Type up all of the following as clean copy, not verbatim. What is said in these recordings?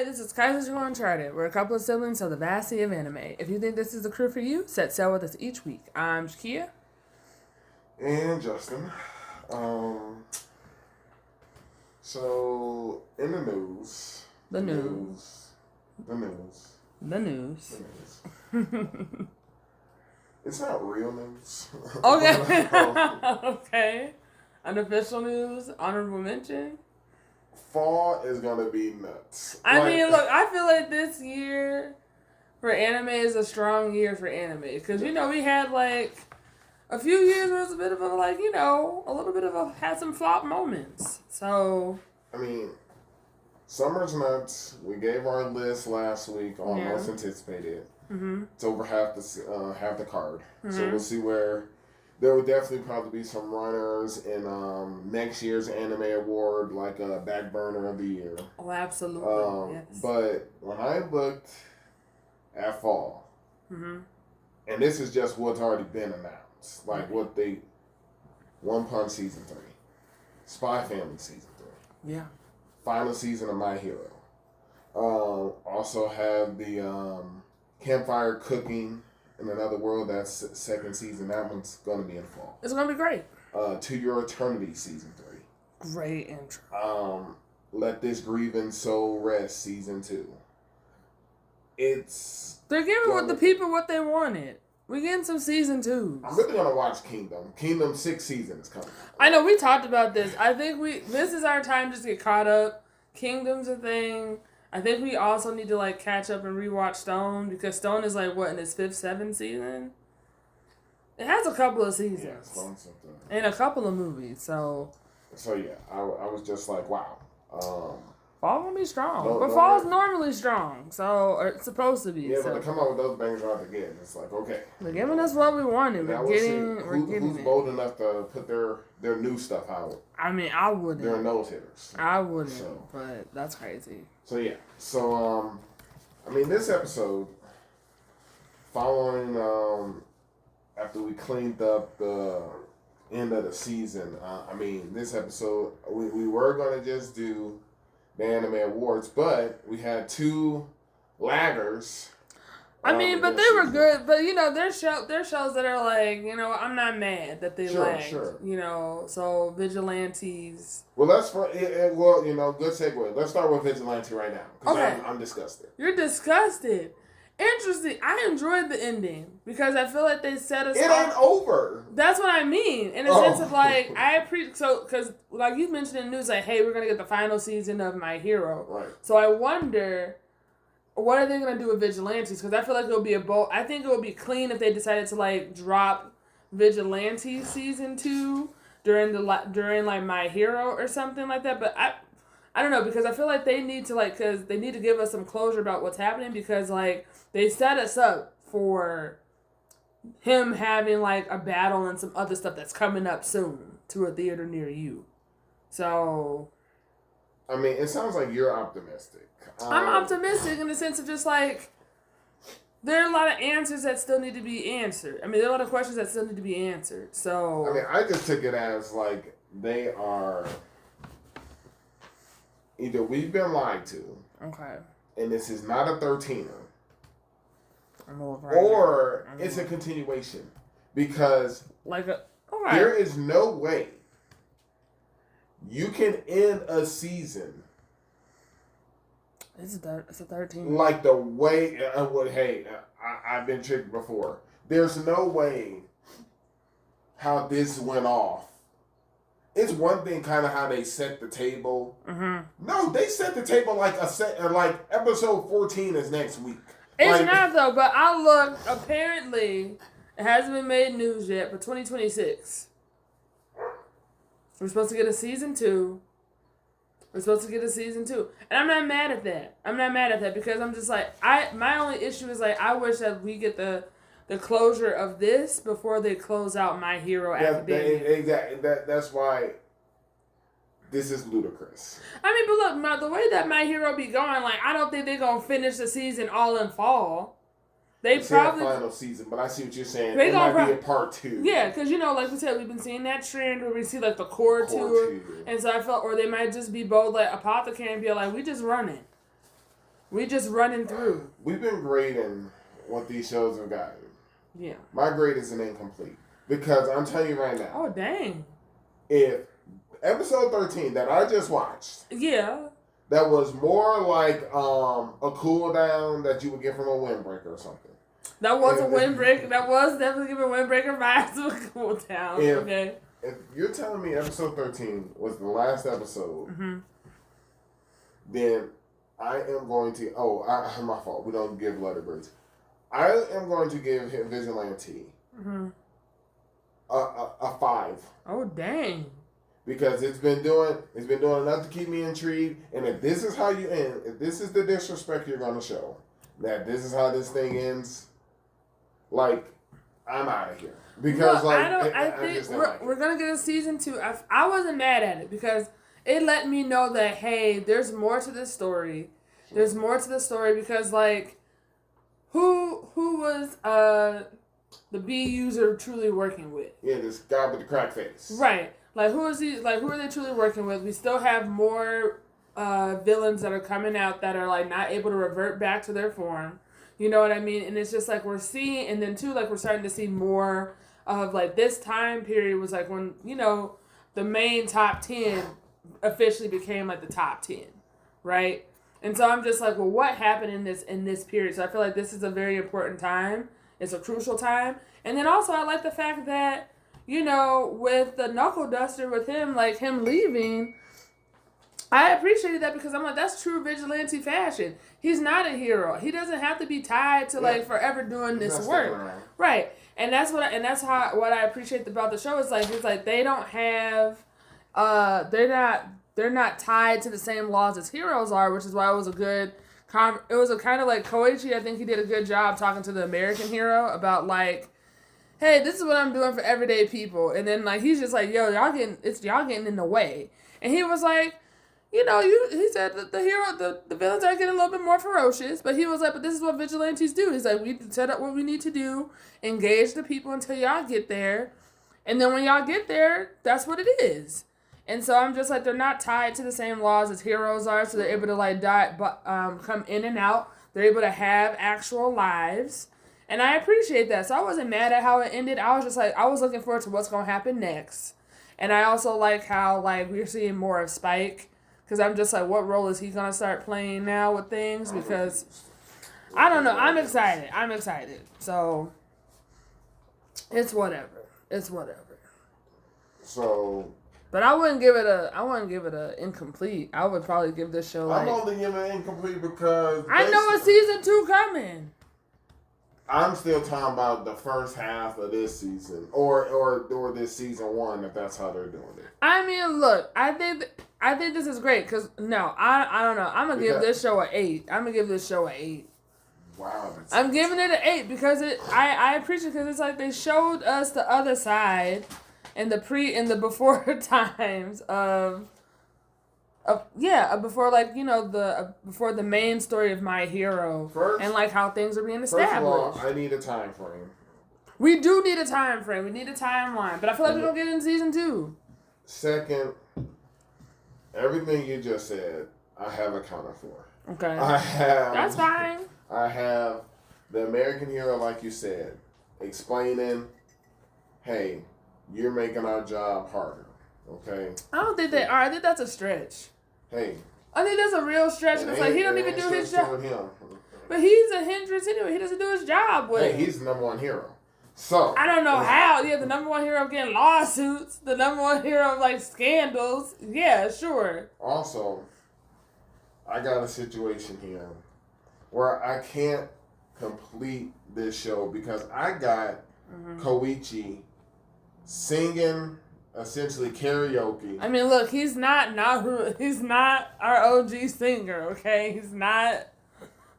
this is Kaizoku Uncharted. We're a couple of siblings of the vast sea of anime. If you think this is the crew for you, set sail with us each week. I'm Shakia. And Justin. So, in the news. The news. It's not real news. Okay. Okay. Unofficial news, honorable mention. Fall is going to be nuts. I mean, look, I feel like this year for anime is a strong year for anime. Because, we had, a few years where it was a bit of a, a little bit of had some flop moments. So. I mean, summer's nuts. We gave our list last week on most anticipated. Mm-hmm. It's over half the card. Mm-hmm. So we'll see where. There will definitely probably be some runners in next year's anime award, like a back burner of the year. Oh, absolutely. Yes. But when I looked at fall, and this is just what's already been announced, what they One Punch Season 3, Spy Family Season 3, final season of My Hero. Also have the Campfire Cooking in Another World, that's second season. That one's going to be in the fall. It's going to be great. To Your Eternity Season 3. Great intro. Let This Grieving Soul Rest Season 2. They're giving the people what they wanted. We're getting some Season 2s. I'm really going to watch Kingdom. Kingdom 6th season is coming. I know, we talked about this. I think this is our time just to get caught up. Kingdom's a thing. I think we also need to catch up and rewatch Stone, because Stone is in its 5th, 7th season. It has a couple of seasons. Yeah, Stone's something. And a couple of movies, so yeah, I was just like, wow. Fall gonna be strong, but fall's normally strong, or it's supposed to be. Yeah, but to come out with those bangers out again, it's like, okay. They're giving us what we wanted. We're getting who's bold enough to put their new stuff out. I mean, I wouldn't. They're nose hitters. I wouldn't, but that's crazy. So yeah, this episode, following after we cleaned up the end of the season, this episode we were gonna just do the anime awards, but we had two laggers. But they were good. But there's shows that are I'm not mad that they lagged. Sure. So Vigilantes. Well, good segue. Let's start with Vigilante right now, because I'm disgusted. You're disgusted. Interesting. I enjoyed the ending because I feel like they set us. It ain't over. That's what I mean. In a sense of because you mentioned in the news, hey, we're gonna get the final season of My Hero. Right. So I wonder, what are they gonna do with Vigilantes? Because I feel like it'll be I think it would be clean if they decided to drop Vigilantes season 2 during My Hero or something like that. But I don't know, because I feel like they need to because they need to give us some closure about what's happening, because they set us up for him having a battle and some other stuff that's coming up soon to a theater near you. So it sounds like you're optimistic. I'm optimistic in the sense of just there are a lot of answers that still need to be answered. There are a lot of questions that still need to be answered. So I just took it as they are either we've been lied to. Okay. And this is not a 13er. Or it's a continuation. Because there is no way you can end a season. It's a 13. Like the way, I've been tricked before. There's no way how this went off. It's one thing kind of how they set the table. Mm-hmm. No, they set the table episode 14 is next week. It's not though, but I looked, apparently, it hasn't been made news yet, but 2026. We're supposed to get a season 2. And I'm not mad at that. Because I'm just my only issue is I wish that we get the closure of this before they close out My Hero Academia. Exactly. That's why this is ludicrous. But look, the way that My Hero be going, I don't think they're going to finish the season all in fall. They probably final season, but I see what you're saying. It might be a part 2. Yeah, because like we said, we've been seeing that trend where we see the core tour, and so I felt, or they might just be bold Apothecary and be we just running. We just running through. We've been grading what these shows have gotten. Yeah. My grade is an incomplete. Because I'm telling you right now. Oh, dang. If episode 13 that I just watched. Yeah. That was more like a cool down that you would get from a windbreaker or something. That was a windbreaker. That was definitely giving windbreaker vibes to a cool down. Okay. If you're telling me episode 13 was the last episode, then I am going to... my fault. We don't give lettergrades. I am going to give him Vigilante a 5. Oh, dang. Because it's been doing enough to keep me intrigued. And if this is how you end, if this is the disrespect you're going to show, that this is how this thing ends, like, I'm out of here. Because, I think we're going to get a season 2. I wasn't mad at it because it let me know that, hey, there's more to this story. There's more to the story because, like, who was the B user truly working with? Yeah, this guy with the crack face. Right. Like, who is he? Like, who are they truly working with? We still have more villains that are coming out that are, like, not able to revert back to their form. You know what I mean? And it's just, like, we're seeing, and then, too, like, we're starting to see more of, like, this time period was, like, when, you know, the main top 10 officially became, like, the top 10. Right? And so I'm just like, well, what happened in this period? So I feel like this is a very important time. It's a crucial time. And then also I like the fact that, you know, with the Knuckle Duster, with him, like, him leaving, I appreciated that because I'm like, that's true vigilante fashion. He's not a hero. He doesn't have to be tied to, like, forever doing this work. Right. And that's what I appreciate about the show is, like, it's like they don't have, they're not tied to the same laws as heroes are, which is why it was a good, it was a kind of like Koichi, I think he did a good job talking to the American hero about, like, hey, this is what I'm doing for everyday people. And then, like, he's just like, yo, y'all getting in the way. And he was like, you know, he said that the villains are getting a little bit more ferocious, but he was like, but this is what vigilantes do. He's like, we set up what we need to do, engage the people until y'all get there, and then when y'all get there, that's what it is. And so I'm just like, they're not tied to the same laws as heroes are, so they're able to, like, come in and out. They're able to have actual lives. And I appreciate that. So I wasn't mad at how it ended. I was just like, I was looking forward to what's going to happen next. And I also like how, like, we're seeing more of Spike. Because I'm just like, what role is he going to start playing now with things? Because, I don't know. I'm excited. So, it's whatever. So... But I wouldn't give it a incomplete. I would probably give this show, like... I'm only giving it incomplete because... I know a season 2 coming. I'm still talking about the first half of this season. Or this season 1, if that's how they're doing it. I mean, look, I think this is great. Because, no, I don't know. I'm going to give this show an 8. Wow. I'm giving it an 8 because I appreciate it because it's like they showed us the other side... in the before times before, like, you know, before the main story of My Hero and, like, how things are being established. First of all, I need a time frame. We do need a time frame. We need a timeline, but I feel like we're gonna get it in season 2. Second, everything you just said, I have accounted for. Okay. That's fine. I have the American hero, like you said, explaining, hey, you're making our job harder, okay? I don't think they are. I think that's a stretch. Hey. I think that's a real stretch. It's like he don't even do his job. But he's a hindrance anyway. He doesn't do his job well. Hey, he's the number 1 hero. So. I don't know how. Yeah, the number 1 hero of getting lawsuits. The number 1 hero of, like, scandals. Yeah, sure. Also, I got a situation here where I can't complete this show because I got Koichi singing essentially karaoke. I mean, look, he's not our OG singer, okay? He's not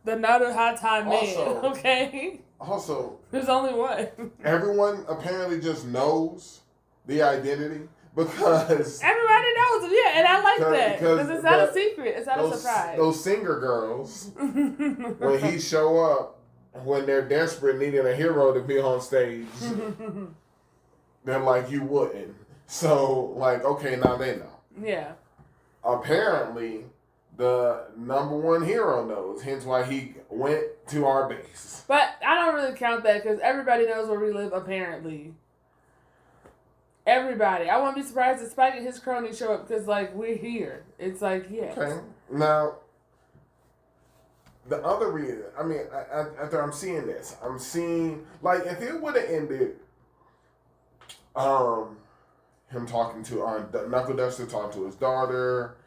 the Naruhata man, okay? Also, there's only one. Everyone apparently just knows the identity because everybody knows him, yeah, and I like that because it's not a secret, it's not a surprise. Those singer girls, when he show up, when they're desperate, needing a hero to be on stage. They're like, you wouldn't. So, like, okay, now they know. Yeah. Apparently, the number one hero knows. Hence why he went to our base. But I don't really count that because everybody knows where we live, apparently. Everybody. I wouldn't be surprised if Spike and his cronies show up because, like, we're here. It's like, yes. Okay. Now, the other reason, I mean, after I'm seeing this, I'm seeing, like, if it would have ended, him talking to, Knuckle Duster talking to his daughter,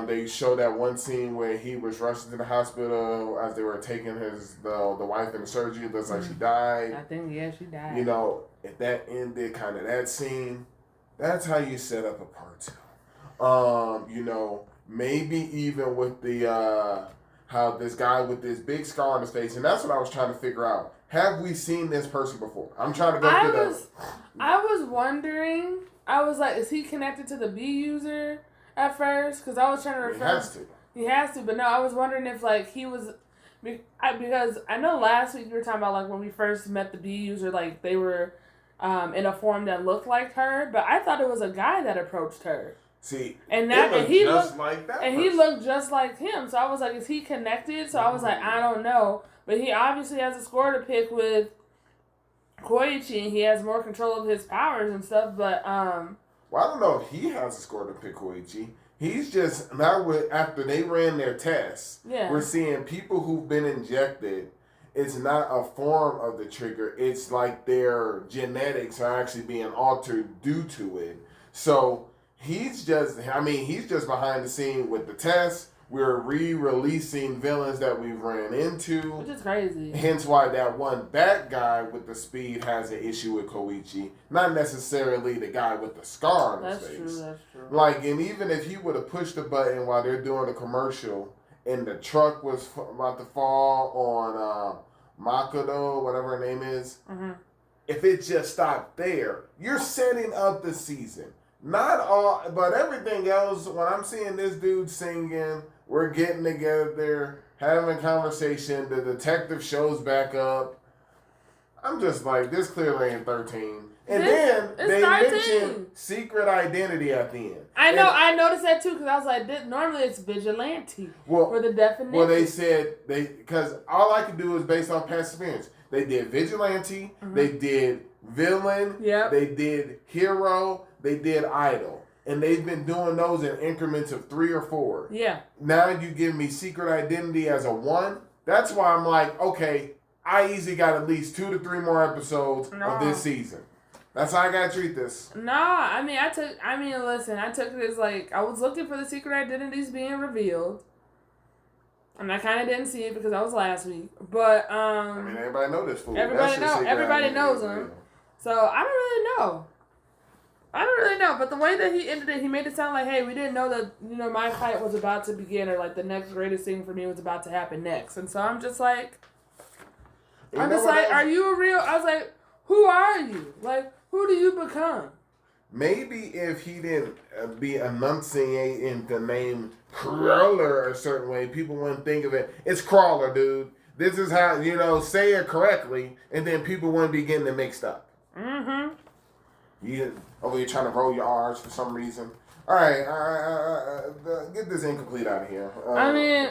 they showed that one scene where he was rushing to the hospital as they were taking the wife into surgery. It looks like she died. I think, yeah, she died. You know, if that ended kind of that scene, that's how you set up a part 2. You know, maybe even with the, how this guy with this big scar on his face, and that's what I was trying to figure out. Have we seen this person before? I'm trying to go through this. I was wondering, I was like, is he connected to the B user at first? Because I was trying to refer. He has to, but no, I was wondering if, like, he was, because I know last week you were talking about, like, when we first met the B user, like, they were in a form that looked like her, but I thought it was a guy that approached her. See, and he looked just like him. So I was like, is he connected? So I was like, I don't know. But he obviously has a score to pick with Koichi, and he has more control of his powers and stuff. But well, I don't know if he has a score to pick Koichi. He's just now after they ran their tests. Yeah. We're seeing people who've been injected. It's not a form of the trigger. It's like their genetics are actually being altered due to it. So he's just behind the scene with the test. We're re-releasing villains that we've ran into. Which is crazy. Hence why that one bad guy with the speed has an issue with Koichi. Not necessarily the guy with the scar on his face. That's true. Like, and even if he would have pushed the button while they're doing the commercial and the truck was about to fall on Makoto, whatever her name is, if it just stopped there, you're setting up the season. Not all, but everything else, when I'm seeing this dude singing, we're getting together, having a conversation, the detective shows back up. I'm just like, this clearly ain't 13. And then they mentioned secret identity at the end. I know, I noticed that too, because I was like, normally it's vigilante for the definition. Well, they said, because all I could do is based on past experience. They did vigilante, they did villain, they did hero, they did idol. And they've been doing those in increments of 3 or 4. Yeah. Now you give me secret identity as a 1. That's why I'm like, okay, I easily got at least 2 to 3 more episodes of this season. That's how I gotta treat this. No, I took it as like, I was looking for the secret identities being revealed. And I kind of didn't see it because I was last week. But, everybody know this fool. Everybody knows him. So, I don't really know. But the way that he ended it, he made it sound like, hey, we didn't know that, my fight was about to begin, or like the next greatest thing for me was about to happen next. And so I'm just like, are you a real, I was like, who are you? Like, who do you become? Maybe if he didn't be enunciating the name Crawler a certain way, people wouldn't think of it. It's Crawler, dude. This is how, say it correctly, and then people wouldn't be getting it mixed up. You're trying to roll your R's for some reason. All right, get this incomplete out of here.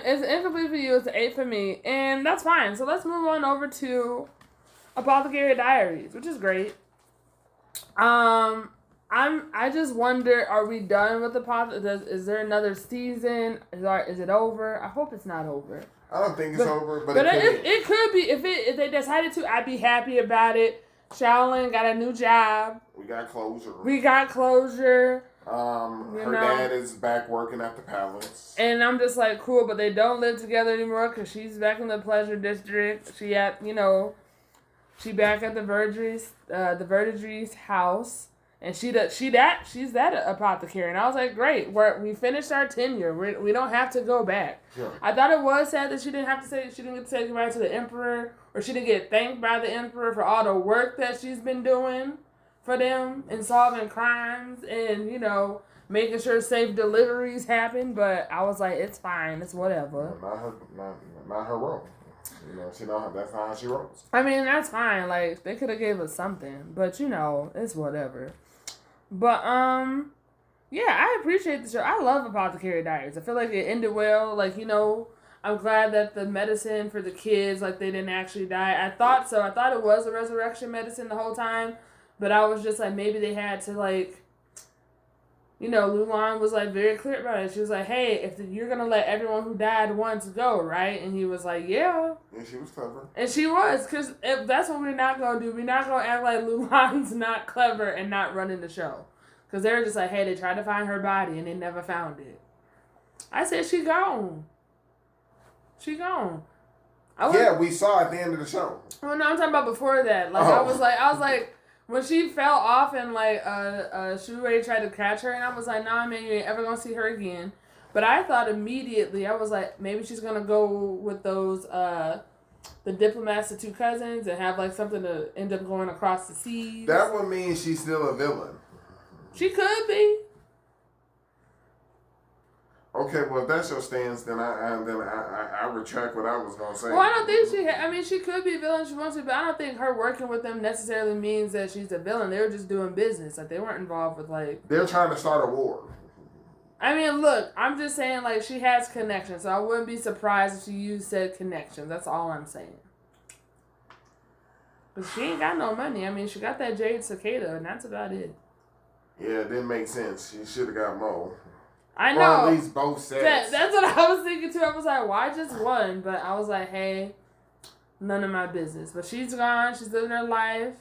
It's incomplete for you. It's an 8 for me, and that's fine. So let's move on over to Apothecary Diaries, which is great. I just wonder, are we done with Apothecary? Is there another season? Is it over? I hope it's not over. I don't think it's over, but it could be. If they decided to, I'd be happy about it. Shaolin got a new job. We got closure. Her dad is back working at the palace. And I'm just like, cool, but they don't live together anymore because she's back in the pleasure district. She back at the Verdigris house. And she's that apothecary. And I was like, great, we finished our tenure. We don't have to go back. Sure. I thought it was sad that she didn't get to say goodbye to the emperor, or she didn't get thanked by the emperor for all the work that she's been doing for them and solving crimes and, making sure safe deliveries happen. But I was like, it's fine. It's whatever. Not her role. That's not how she rolls. That's fine. Like, they could have gave us something. But, it's whatever. But, Yeah, I appreciate the show. I love Apothecary Diaries. I feel like it ended well. Like, I'm glad that the medicine for the kids, like, they didn't actually die. I thought so. I thought it was a resurrection medicine the whole time. But I was just like, maybe they had to, like, Lulan was, like, very clear about it. She was like, hey, if you're going to let everyone who died once go, right? And he was like, yeah. And she was clever. And she was, because that's what we're not going to do. We're not going to act like Lulan's not clever and not running the show. Because they were just like, hey, they tried to find her body and they never found it. I said, she gone. She gone. Yeah, we saw at the end of the show. Well, no, I'm talking about before that. Like, I was like, when she fell off and, like, Shuei tried to catch her, and I was like, nah, man, you ain't ever gonna see her again. But I thought immediately, I was like, maybe she's gonna go with those, the diplomats, the two cousins, and have, like, something to end up going across the seas. That would mean she's still a villain. She could be. Okay, well, if that's your stance, then I retract what I was gonna say. Well, I don't think she could be a villain if she wants to, but I don't think her working with them necessarily means that she's a villain. They were just doing business. Like, they weren't involved with, like... They're trying to start a war. I mean, look, I'm just saying, like, she has connections, so I wouldn't be surprised if she used said connections. That's all I'm saying. But she ain't got no money. I mean, she got that Jade Cicada, and that's about it. Yeah, it didn't make sense. She should have got more. I know. Or at least both sets. That's what I was thinking too. I was like, why just one? But I was like, hey, none of my business. But she's gone. She's living her life.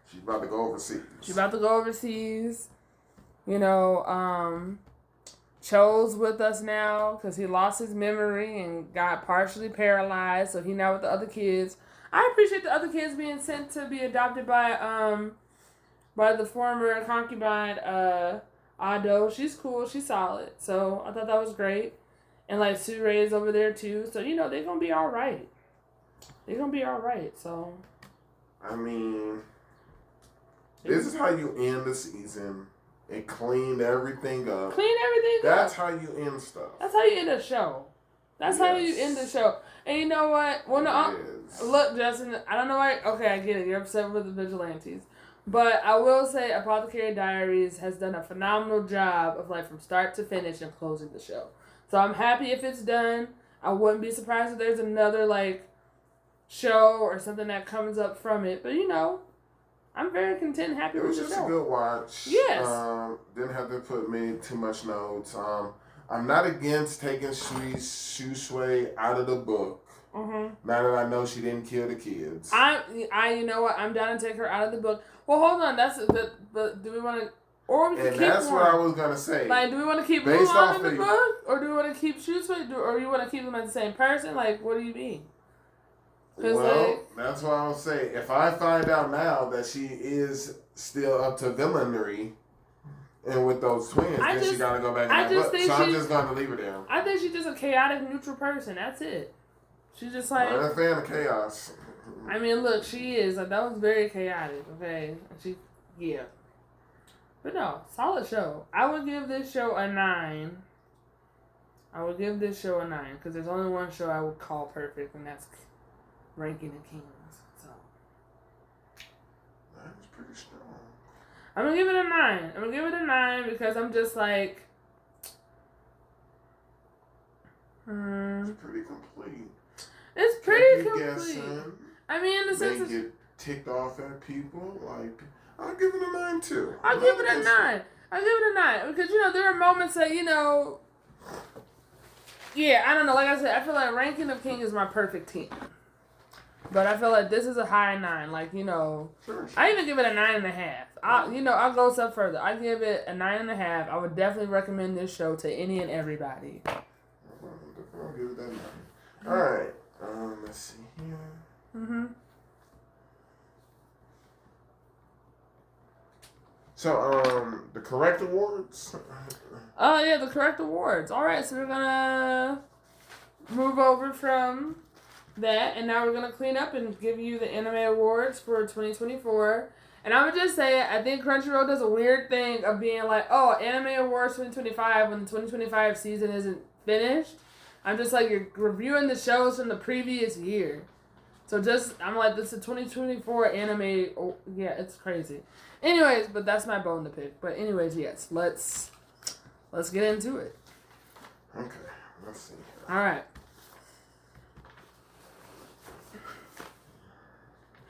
She's about to go overseas. Cho's with us now because he lost his memory and got partially paralyzed. So he now with the other kids. I appreciate the other kids being sent to be adopted by the former concubine, Ado. She's cool. She's solid. So I thought that was great. And like Surei is over there too. So, they're going to be all right. They're going to be all right. So. I mean, this is how you end the season. It cleaned everything up. That's how you end stuff. That's how you end a show. That's how you end the show. And you know what? Well, no, look, Justin, I don't know why. Okay, I get it. You're upset with the Vigilantes. But I will say Apothecary Diaries has done a phenomenal job of, like, from start to finish and closing the show. So I'm happy if it's done. I wouldn't be surprised if there's another, like, show or something that comes up from it. But, I'm very content and happy with the show. It was just a good watch. Yes. Didn't have to put me too much notes. I'm not against taking Shuei out of the book. Mm-hmm. Now that I know she didn't kill the kids. You know what? I'm down to take her out of the book. Well, hold on. But do we want to, or we can keep that's what I was gonna say. Like, do we want to keep Mulan in the book, or do we want to keep Shuei, or you want to keep them as the same person? Like, what do you mean? Well, that's what I was saying. If I find out now that she is still up to villainy, and with those twins, then she gotta go back in that book. So I'm just gonna leave her there. I think she's just a chaotic, neutral person. That's it. She's just like... I'm a fan of chaos. I mean, look, she is. Like, that was very chaotic, okay? Yeah. But no, solid show. I would give this show a 9. Because there's only one show I would call perfect, and that's Ranking the Kings. So. That was pretty strong. I'm going to give it a 9. Because I'm just like... It's pretty complete. It's pretty complete. Guessing, I mean, in the sense of... get ticked off at people. Like, I'll give it a 9 too. I'll give it a 9. Because, there are moments that, yeah, I don't know. Like I said, I feel like Ranking of King is my perfect team. But I feel like this is a high 9. Like, Sure. I even give it a 9.5. I'll go a step further. I give it a 9.5. I would definitely recommend this show to any and everybody. I'll give it that 9. All right. Let's see here. Mm-hmm. So, the correct awards? Yeah, the correct awards. All right, so we're going to move over from that, and now we're going to clean up and give you the anime awards for 2024. And I would just say, I think Crunchyroll does a weird thing of being like, oh, anime awards 2025 when the 2025 season isn't finished. I'm just like, you're reviewing the shows from the previous year. So I'm like, this is a 2024 anime. Oh, yeah, it's crazy. Anyways, but that's my bone to pick. But anyways, yes, let's let's get into it. Okay, let's see. All right.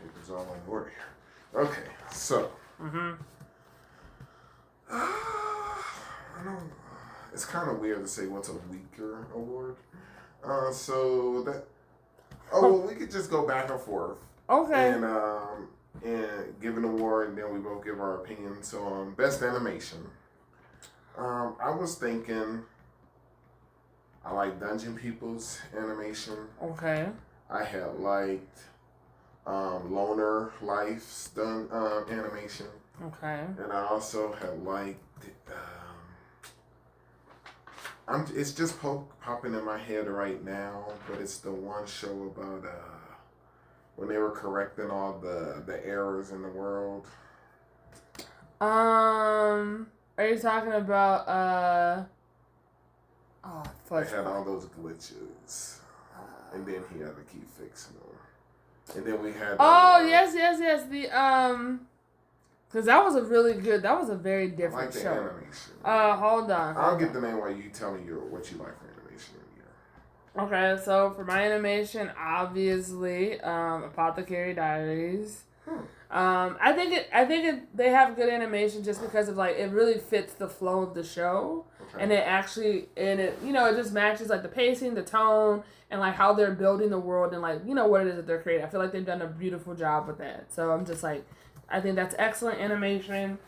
Papers all in order here. Okay, so. I don't. It's kind of weird to say what's a weaker award. So that. Oh well, we could just go back and forth. Okay. And give an award, and then we both give our opinion. So best animation. I was thinking. I like Dungeon People's animation. Okay. I had liked Loner Life's animation. Okay. And I also had liked. It's just popping in my head right now, but it's the one show about when they were correcting all the errors in the world. Are you talking about They had all those glitches, and then he had to keep fixing them. And then we had. Yes. The because that was a very different show. show. Animation. Hold on. I'll get the name while you tell me what you like for animation in here. Okay, so for my animation, obviously, Apothecary Diaries. I think they have good animation just because of like it really fits the flow of the show, and it just matches like the pacing, the tone, and like how they're building the world and like what it is that they're creating. I feel like they've done a beautiful job with that. So I'm just like, I think that's excellent animation.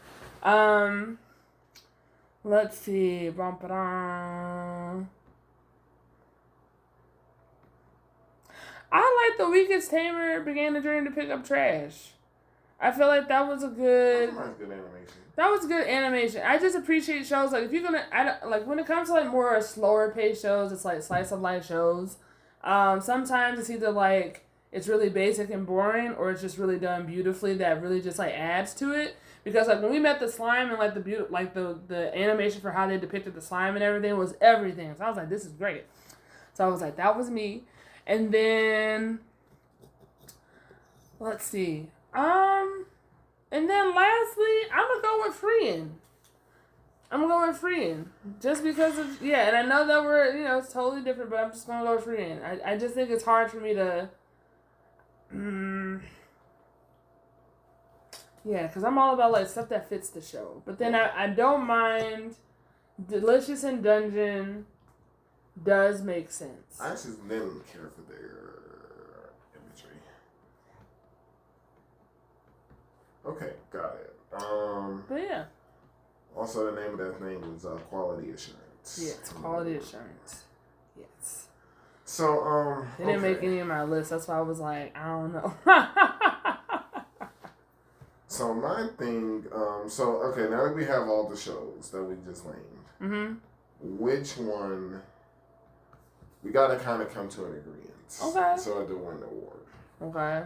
Let's see. I like The Weakest Tamer began the journey to pick up trash. I feel like that was a good. That's good animation. That was good animation. I just appreciate shows like if you're gonna, when it comes to like more slower paced shows, it's like slice of life shows. Sometimes it's either like it's really basic and boring, or it's just really done beautifully that really just like adds to it. Because like when we met the slime and like the animation for how they depicted the slime and everything was everything. So I was like, this is great. So I was like, that was me. And then let's see. And then lastly, I'm gonna go with Freeing. Just because of and I know that we're it's totally different, but I'm just gonna go with Freeing. I just think it's hard for me to because I'm all about like stuff that fits the show. But then I don't mind Delicious and Dungeon does make sense. I just didn't care for their imagery. Okay, got it. But yeah. Also, the name of that thing was Quality Assurance. Yeah, it's Quality Assurance. Yes. So, they didn't make any of my list. That's why I was like, I don't know. So my thing, now that we have all the shows that we just named, which one? We gotta kind of come to an agreement. Okay. So I do win the award. Okay.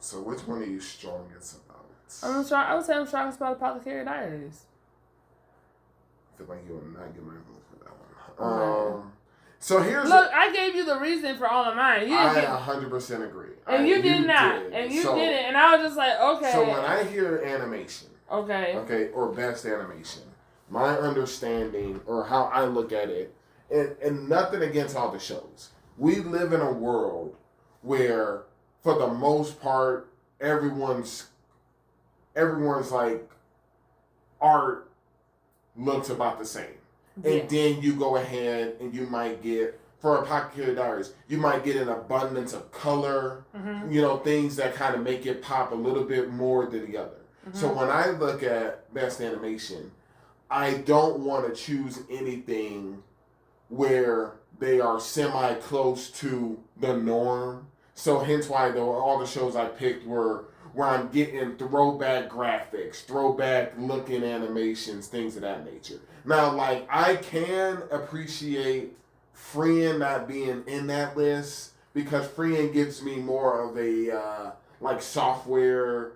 So which one are you strongest about? I would say I'm strongest about Apothecary Diaries. I feel like you will not get my vote for that one. So look, I gave you the reason for all of mine. I 100% agree. And you did not. And you didn't. And I was just like, okay. So when I hear animation, okay, or best animation, my understanding or how I look at it, and nothing against all the shows, we live in a world where, for the most part, everyone's like art looks about the same. And then you go ahead and you might get, for Apothecary Diaries, you might get an abundance of color, things that kind of make it pop a little bit more than the other. So when I look at best animation, I don't want to choose anything where they are semi-close to the norm. So hence why all the shows I picked were where I'm getting throwback graphics, throwback looking animations, things of that nature. Now, like, I can appreciate Freeing not being in that list because Freeing gives me more of a, software,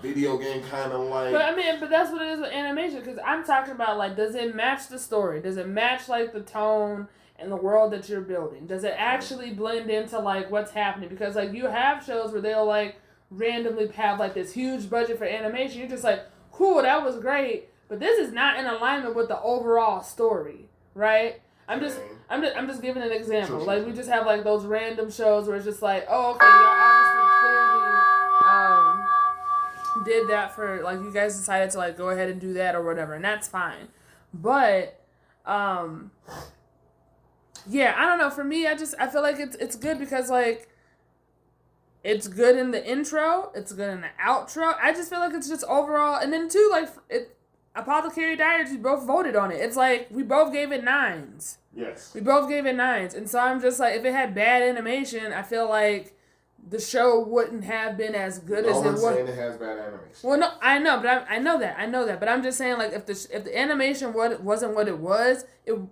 video game kind of like. But that's what it is with animation, because I'm talking about, like, does it match the story? Does it match, like, the tone and the world that you're building? Does it actually blend into, like, what's happening? Because, like, you have shows where they'll, like, randomly have, like, this huge budget for animation. You're just like, cool, that was great. but this is not in alignment with the overall story, right? I'm just giving an example. Sure. Like we just have like those random shows where it's just like, oh, okay, y'all obviously clearly did that for like you guys decided to like go ahead and do that or whatever, and that's fine. But yeah, I don't know. For me, I feel like it's good because like it's good in the intro, it's good in the outro. I just feel like it's just overall, and then too like Apothecary Diaries, we both voted on it. It's like we both gave it 9s. Yes. We both gave it 9s, and so I'm just like, if it had bad animation, I feel like the show wouldn't have been as good as it was. No one's saying it has bad animation. Well, no, I know, but I know that, but I'm just saying like if the animation wasn't what it was,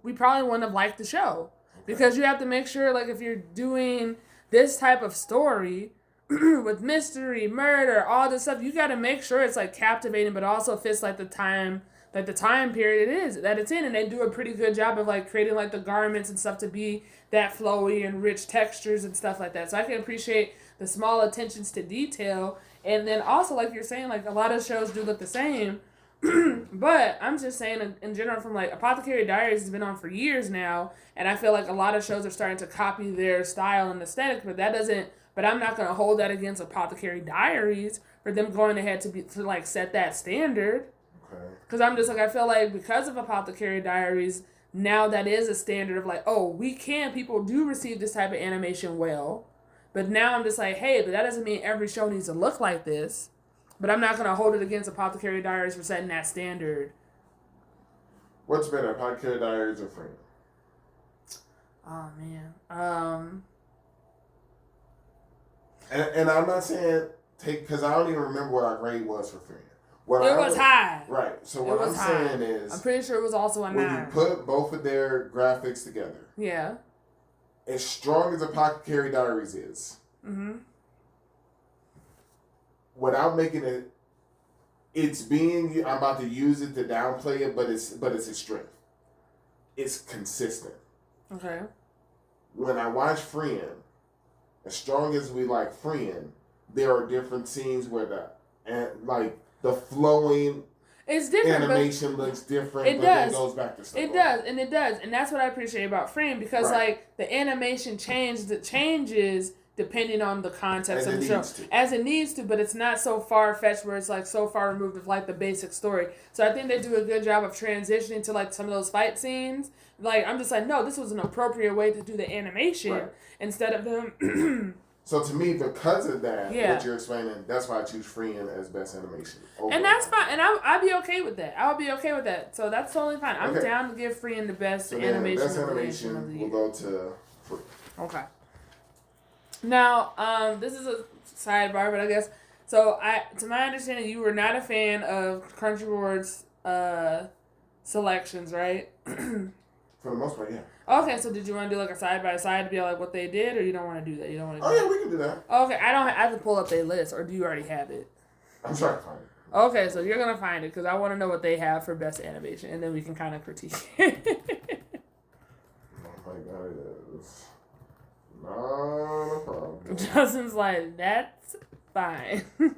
we probably wouldn't have liked the show. Because you have to make sure, like, if you're doing this type of story with mystery, murder, all this stuff, you got to make sure it's, like, captivating, but also fits, like, the time period that it's in. And they do a pretty good job of, like, creating, like, the garments and stuff to be that flowy and rich textures and stuff like that. So I can appreciate the small attentions to detail. And then also, like you're saying, like, a lot of shows do look the same. But I'm just saying in general, from like Apothecary Diaries has been on for years now, and I feel like a lot of shows are starting to copy their style and aesthetic, but I'm not going to hold that against Apothecary Diaries for them going ahead to like set that standard. Okay. Because I'm just like, I feel like because of Apothecary Diaries, now that is a standard of like, oh, people do receive this type of animation well, but now I'm just like, hey, but that doesn't mean every show needs to look like this. But I'm not going to hold it against Apothecary Diaries for setting that standard. What's better, Apothecary Diaries or Friend? Oh, man. And I'm not saying because I don't even remember what our grade was for Friend. It was high. Right. So what I'm saying is... I'm pretty sure it was also a 9. When you put both of their graphics together... Yeah. As strong as Apothecary Diaries is... Mm-hmm. Without making it, I'm about to use it to downplay it, but it's its strength. It's consistent. Okay. When I watch Friend, as strong as we like Friend, there are different scenes where the flowing it's different, animation looks different, then it goes back to stuff. It does, and that's what I appreciate about Friend because like the animation changes depending on the context of the show. As it needs to, but it's not so far-fetched where it's like so far removed of like the basic story. So I think they do a good job of transitioning to like some of those fight scenes. Like, I'm just like, no, this was an appropriate way to do the animation instead of them... So to me, because of that, what you're explaining, that's why I choose Friend as best animation. And that's fine. And I'll be okay with that. I'll be okay with that. So that's totally fine. I'm down to give Friend the best animation of the year. We'll go to Friend. Okay. Now, this is a sidebar, but I guess so. To my understanding, you were not a fan of Crunchyroll's selections, right? For the most part, yeah. Okay, so did you want to do like a side by side to be like what they did, or you don't want to do that? You don't want to. Oh yeah, we can do that. Okay, I have to pull up their list, or do you already have it? I'm trying to find it. Okay, so you're gonna find it because I want to know what they have for best animation, and then we can kind of critique. Oh my god, it's not a problem. Justin's like, that's fine. Here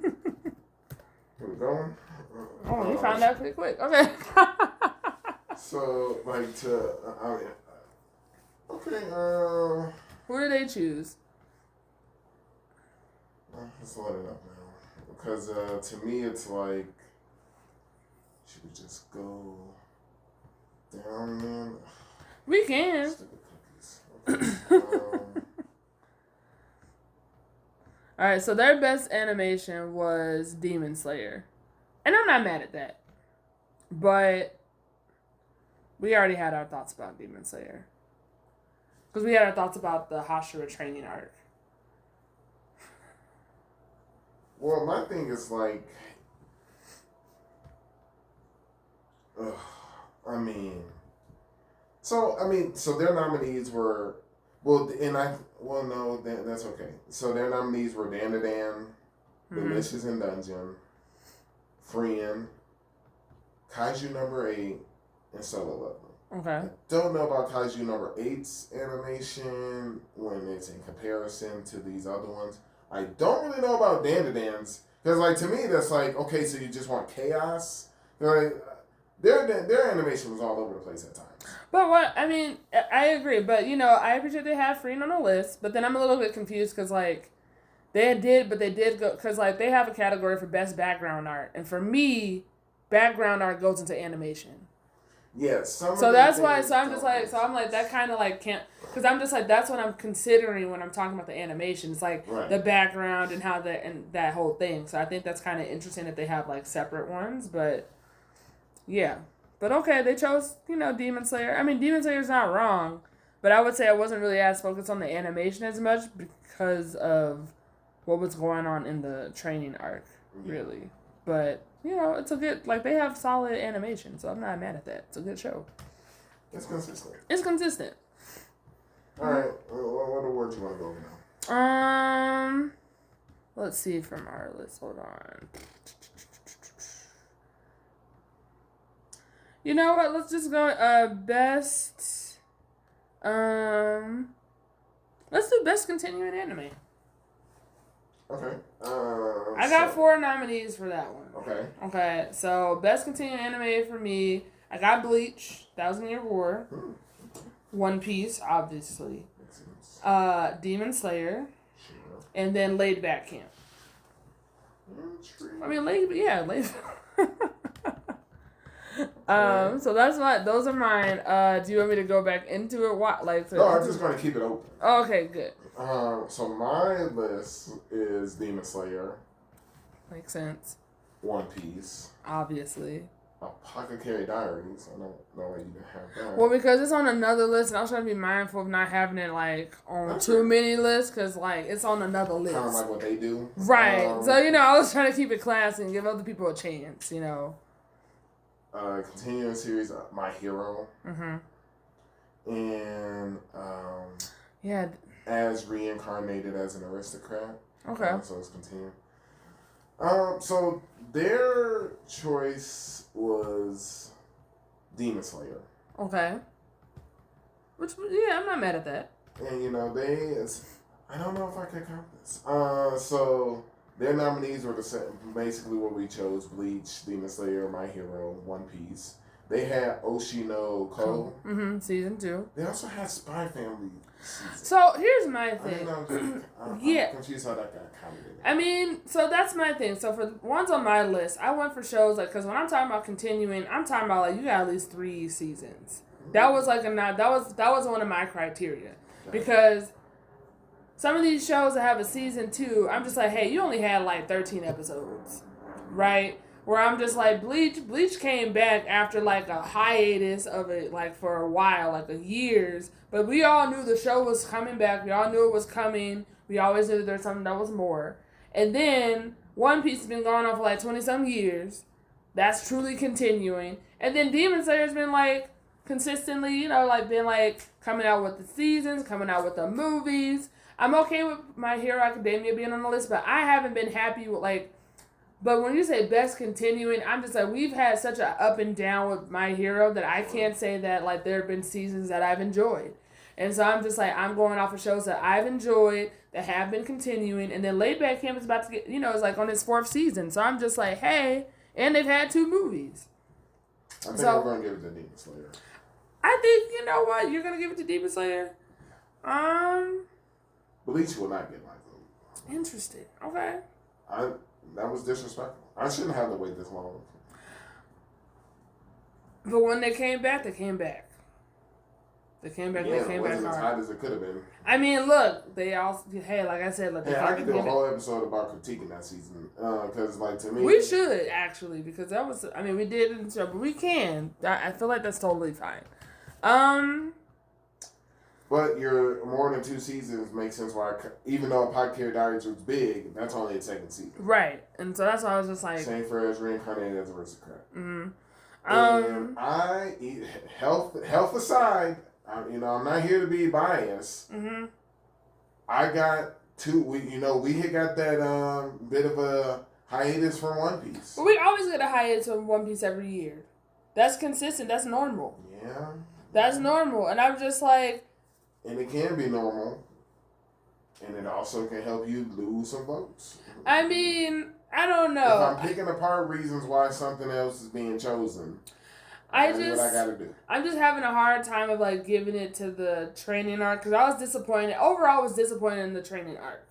we go. Oh, you found that pretty quick. Okay. So, like, who do they choose? Let's let it up now. Because to me, it's like, should we just go down, man? We can. Stupid cookies. Alright, so their best animation was Demon Slayer. And I'm not mad at that. But we already had our thoughts about Demon Slayer. Because we had our thoughts about the Hashira training arc. Well, my thing is like, so their nominees were, that's okay. So their nominees were Dan to Dan, Delicious in Dungeon, Friend, Kaiju number 8, and Solo Leveling. Okay. I don't know about Kaiju number 8's animation when it's in comparison to these other ones. I don't really know about Dan to Dan's because, like, to me, that's like, okay, so you just want chaos. Like, their animation was all over the place at times. But I agree. But I appreciate they have Freen on the list. But then I'm a little bit confused because they did go because they have a category for best background art, and for me, background art goes into animation. Yeah, so that's why. So I'm just like, that kind of can't, because I'm just like, that's what I'm considering when I'm talking about the animation. It's the background and how that whole thing. So I think that's kind of interesting that they have separate ones, but yeah. But okay, they chose Demon Slayer. I mean, Demon Slayer's not wrong, but I would say I wasn't really as focused on the animation as much because of what was going on in the training arc, really. But it's a good, they have solid animation, so I'm not mad at that. It's a good show. It's consistent. All right, what awards you want to go over now? Let's see from our list. Hold on. You know what? Let's just go best. Let's do best continuing anime. Okay. I got 4 nominees for that one. Okay. So best continuing anime for me, I got Bleach, 1,000 Year War, One Piece, obviously, Demon Slayer, and then Laid Back Camp. I mean, Laid. So those are mine. Do you want me to go back into it? What No, I'm just going to keep it open. Oh, okay, good. So my list is Demon Slayer. Makes sense. One Piece. Obviously. Apothecary Diaries. I don't know why you didn't have that. Well, because it's on another list, and I was trying to be mindful of not having it on too many lists, because it's on another list. Kind of like what they do. Right. So I was trying to keep it classy and give other people a chance. Continuing series, My Hero. Mm-hmm. And yeah. As reincarnated as an aristocrat. Okay. So it's continuing. So their choice was Demon Slayer. Okay. I'm not mad at that. And I don't know if I can count this. So their nominees were basically what we chose: Bleach, Demon Slayer, My Hero, One Piece. They had Oshi no Ko. Mm-hmm. Season 2. They also had Spy Family season. So here's my thing. I'm confused how that got counted. I mean, so that's my thing. So for the ones on my list, I went for shows because when I'm talking about continuing, I'm talking about you got at least 3 seasons. That was that was one of my criteria, because some of these shows that have a season 2, I'm just like, hey, you only had 13 episodes, right? Where I'm just like, Bleach came back after a hiatus of it for a while, years. But we all knew the show was coming back. We all knew it was coming. We always knew that there was something that was more. And then One Piece has been going on for 20-some years. That's truly continuing. And then Demon Slayer's been consistently, been coming out with the seasons, coming out with the movies. I'm okay with My Hero Academia being on the list, but I haven't been happy with But when you say best continuing, I'm just we've had such an up and down with My Hero that I can't say that there have been seasons that I've enjoyed. And so I'm just I'm going off of shows that I've enjoyed that have been continuing. And then Laid Back Camp is about to get, is on its 4th season. So I'm just hey, and they've had 2 movies. I think I'm going to give it to Demon Slayer. I think, you know what, you're going to give it to Demon Slayer? Bleach will not get my vote. Interesting. Okay. That was disrespectful. I shouldn't have to wait this long. But when they came back, they came back. They came back. Yeah, they came it wasn't back as hard. hot as it could have been. I mean, look, they all. Hey, like I said, I could do a whole episode about critiquing that season, because to me, we should actually, because that was. I mean, we did it in the show, but we can. I feel like that's totally fine. But your more than 2 seasons makes sense. Why, even though Apothecary Diaries was big, that's only its 2nd season. Right, and so that's why I was just same for as reincarnated as aristocrat. Mm-hmm. And I health aside. I'm not here to be biased. Mm-hmm. I got 2. We had got that bit of a hiatus from One Piece. But we always get a hiatus from One Piece every year. That's consistent. That's normal. Yeah. That's normal, and I'm just And it can be normal, and it also can help you lose some votes. I mean, I don't know. If I'm picking apart reasons why something else is being chosen. I do what I gotta do. I'm just having a hard time of like giving it to the training arc because I was disappointed. Overall, I was disappointed in the training arc.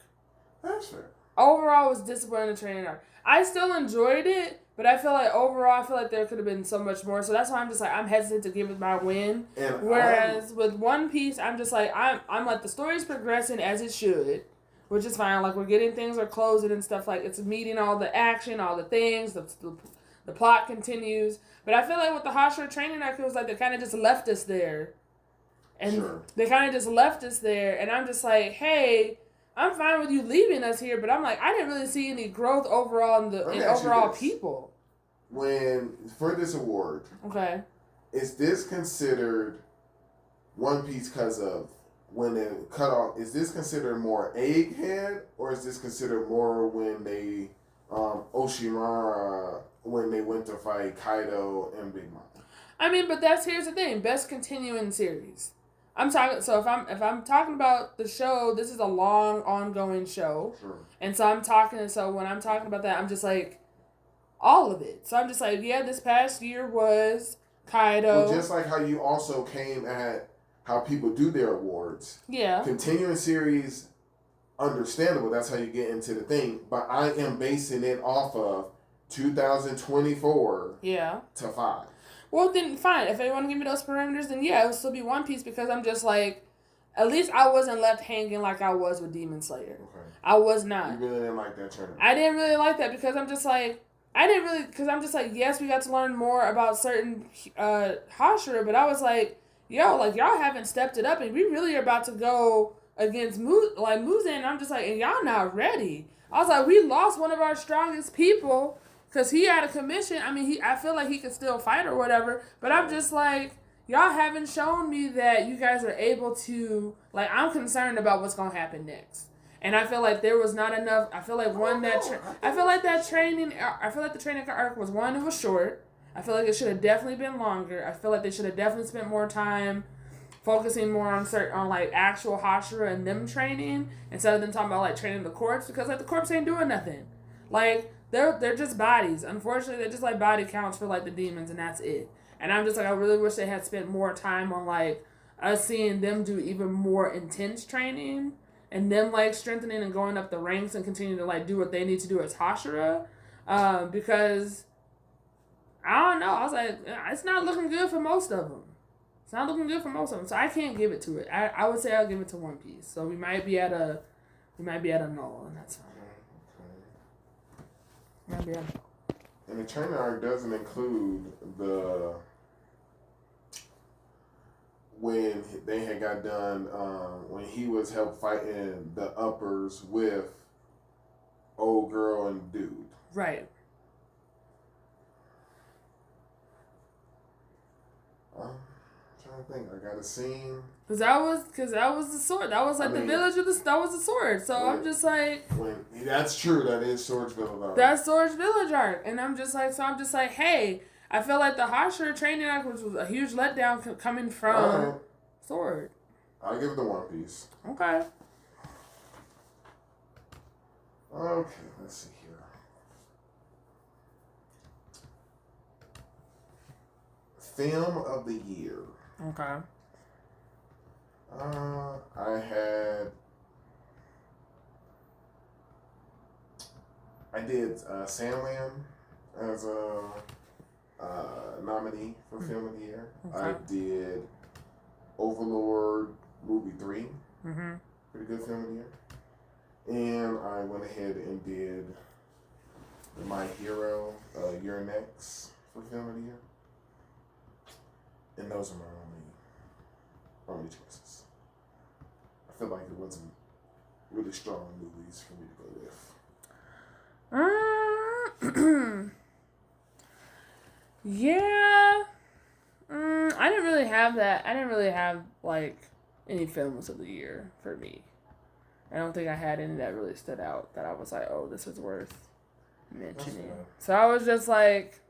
That's fair. Overall, I was disappointed in the training arc. I still enjoyed it, but I feel like overall, I feel like there could have been so much more. So that's why I'm just like I'm hesitant to give it my win. And whereas with One Piece, I'm just like I'm like the story's progressing as it should, which is fine. Like we're getting things are closing and stuff. Like it's meeting all the action, all the things. The plot continues. But I feel like with the Hashira training arc, it was like they kind of just left us there. And sure. They kind of just left us there. And I'm just like, hey, I'm fine with you leaving us here. But I'm like, I didn't really see any growth overall in overall people. For this award, okay, is this considered One Piece because of when it cut off? Is this considered more egghead, or is this considered more when they Oshimara when they went to fight Kaido and Big Mom? I mean, but here's the thing: best continuing series. I'm talking. So if I'm talking about the show, this is a long ongoing show, sure. And so I'm talking. So when I'm talking about that, I'm just like all of it. So I'm just like, yeah, this past year was Kaido. Well, just like how you also came at how people do their awards. Yeah. Continuing series, understandable. That's how you get into the thing. But I am basing it off of 2024. Yeah. To 5. Well, then fine. If they want to give me those parameters, then yeah, it'll still be One Piece because I'm just like, at least I wasn't left hanging like I was with Demon Slayer. Okay. I was not. You really didn't like that turn. I didn't really like that because I'm just like, yes, we got to learn more about certain Hashira, but I was like, yo, like y'all haven't stepped it up, and we really are about to go against Muzan, and I'm just like, and y'all not ready. I was like, we lost one of our strongest people. Because he had a commission. I mean, I feel like he could still fight or whatever. But I'm just like, y'all haven't shown me that you guys are able to... Like, I'm concerned about what's going to happen next. And I feel like there was not enough... I feel like I feel like the training arc was one, it was short. I feel like it should have definitely been longer. I feel like they should have definitely spent more time focusing more on like actual Hashira and them training instead of them talking about like training the corpse, because like the corpse ain't doing nothing. Like... They're just bodies. Unfortunately, they're just like body counts for like the demons, and that's it. And I'm just like, I really wish they had spent more time on like us seeing them do even more intense training and them like strengthening and going up the ranks and continuing to like do what they need to do as Hashira. Because I don't know. I was like, it's not looking good for most of them. It's not looking good for most of them. So I can't give it to it. I would say I'll give it to One Piece. So we might be at a null, and that's fine. And the trainer arc doesn't include when they had got done when he was help fighting the uppers with old girl and dude. Right. I'm trying to think. I got a scene. Cause that was the sword. That was like the village of that was the sword. So I'm just like. That's true. That is Sword's Village arc. That's Sword's Village arc, and I'm just like, hey, I feel like the Hashira training arc was a huge letdown coming from Sword. I'll give it the One Piece. Okay. Okay, let's see here. Film of the year. Okay. I did Sandland as a nominee for Film of the Year. Okay. I did Overlord movie 3. Mm-hmm. Pretty good Film of the Year. And I went ahead and did My Hero, Your Next for Film of the Year. And those are my only choices. I feel like it wasn't really strong movies for me to go with. Yeah. I didn't really have that. I didn't really have like any films of the year for me. I don't think I had any that really stood out that I was like, oh, this is worth mentioning. So I was just like,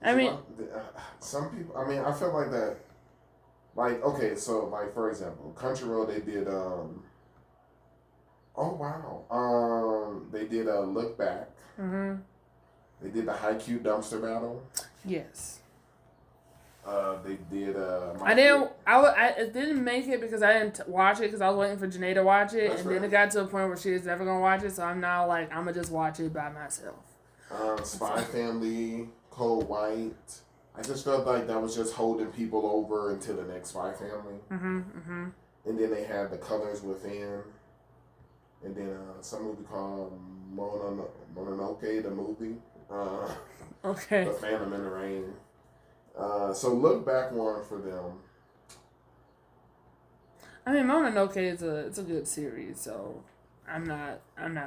I mean, some people. I mean, I feel like that. Like, okay, so like for example, Crunchyroll, they did. They did a look back. Mm-hmm. They did the Haikyuu dumpster battle. Yes. They did. It didn't make it because I didn't watch it because I was waiting for Janae to watch it, and then it got to a point where she was never gonna watch it. So I'm now like, I'm gonna just watch it by myself. Spy Family, Cold White. I just felt like that was just holding people over until the next Spy Family. And then they had The Colors Within, and then some movie called Mononoke, the movie. Okay. The Phantom in the Rain. So look back one for them. I mean, Mononoke it's a good series, so I'm not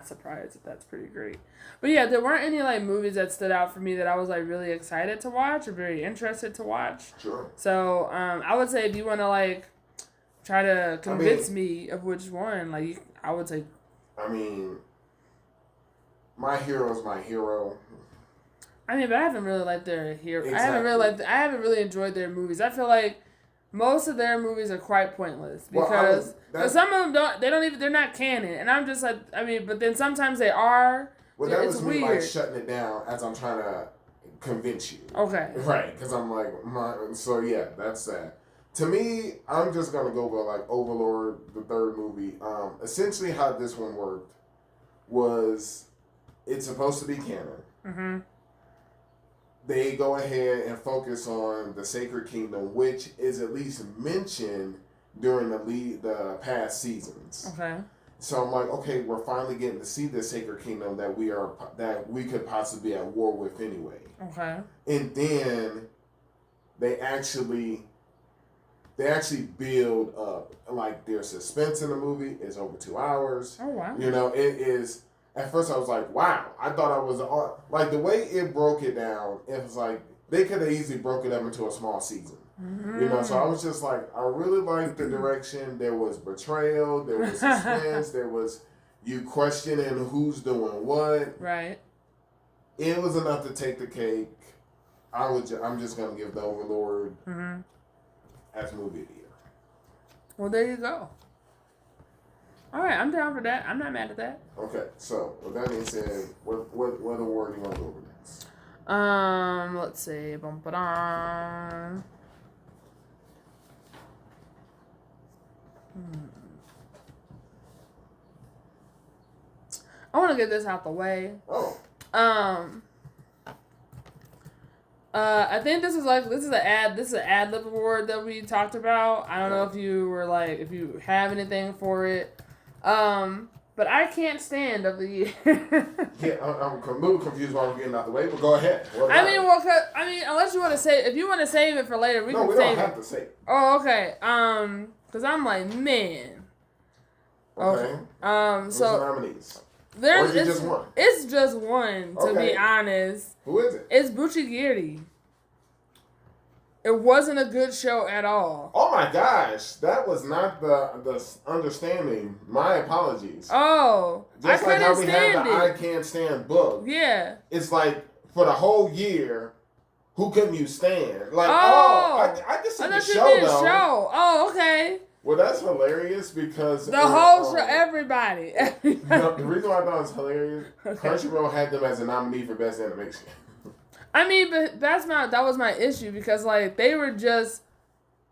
surprised that that's pretty great. But yeah, there weren't any like movies that stood out for me that I was like really excited to watch or very interested to watch. Sure. So I would say if you want to like try to convince me of which one, like I would say. I mean, My Hero's My Hero. I mean, but I haven't really liked their hero. Exactly. I haven't really enjoyed their movies. I feel like most of their movies are quite pointless because some of them they're not canon, and I'm just like, I mean, but then sometimes they are. Well, that was me like shutting it down as I'm trying to convince you. Okay. Right, because I'm like, so yeah, that's that. To me, I'm just gonna go with like Overlord, the third movie. Essentially, how this one worked was it's supposed to be canon. They go ahead and focus on the Sacred Kingdom, which is at least mentioned during the past seasons. Okay. So I'm like, okay, we're finally getting to see the Sacred Kingdom that we could possibly be at war with anyway. Okay. And then they actually build up, like their suspense in the movie is over 2 hours. Oh wow. You know, it is. At first, I was like, wow. I thought I was... Like, the way it broke it down, it was like... They could have easily broke it up into a small season. You know, so I was just like... I really liked the direction. There was betrayal. There was suspense. There was you questioning who's doing what. Right. It was enough to take the cake. I'm just going to give The Overlord as movie of the year. Well, there you go. All right, I'm down for that. I'm not mad at that. Okay, so with that being said, what award do you want to go over next? Let's see. Bum-ba-dum. I want to get this out the way. Oh. I think this is an ad lib award that we talked about. I don't know if you have anything for it. But I can't stand of the year. Yeah, I'm a little confused why I'm getting out the way, but go ahead. Unless you want to if you want to save it for later, we can save it. No, we don't have to save it. Oh, okay. Because I'm like, man. Okay. So the nominees? Or is it just one? It's just one, to be honest. Who is it? It's Buchigiri. It wasn't a good show at all. Oh my gosh, that was not the understanding. My apologies. Oh, just like how we had the I Can't Stand book. Yeah. It's like for the whole year, who couldn't you stand? Like, I just see the show though. Oh, okay. Well, that's hilarious because the whole show, everybody. The reason why I thought it was hilarious, Crunchyroll had them as a nominee for Best Animation. I mean, but that was my issue because like they were just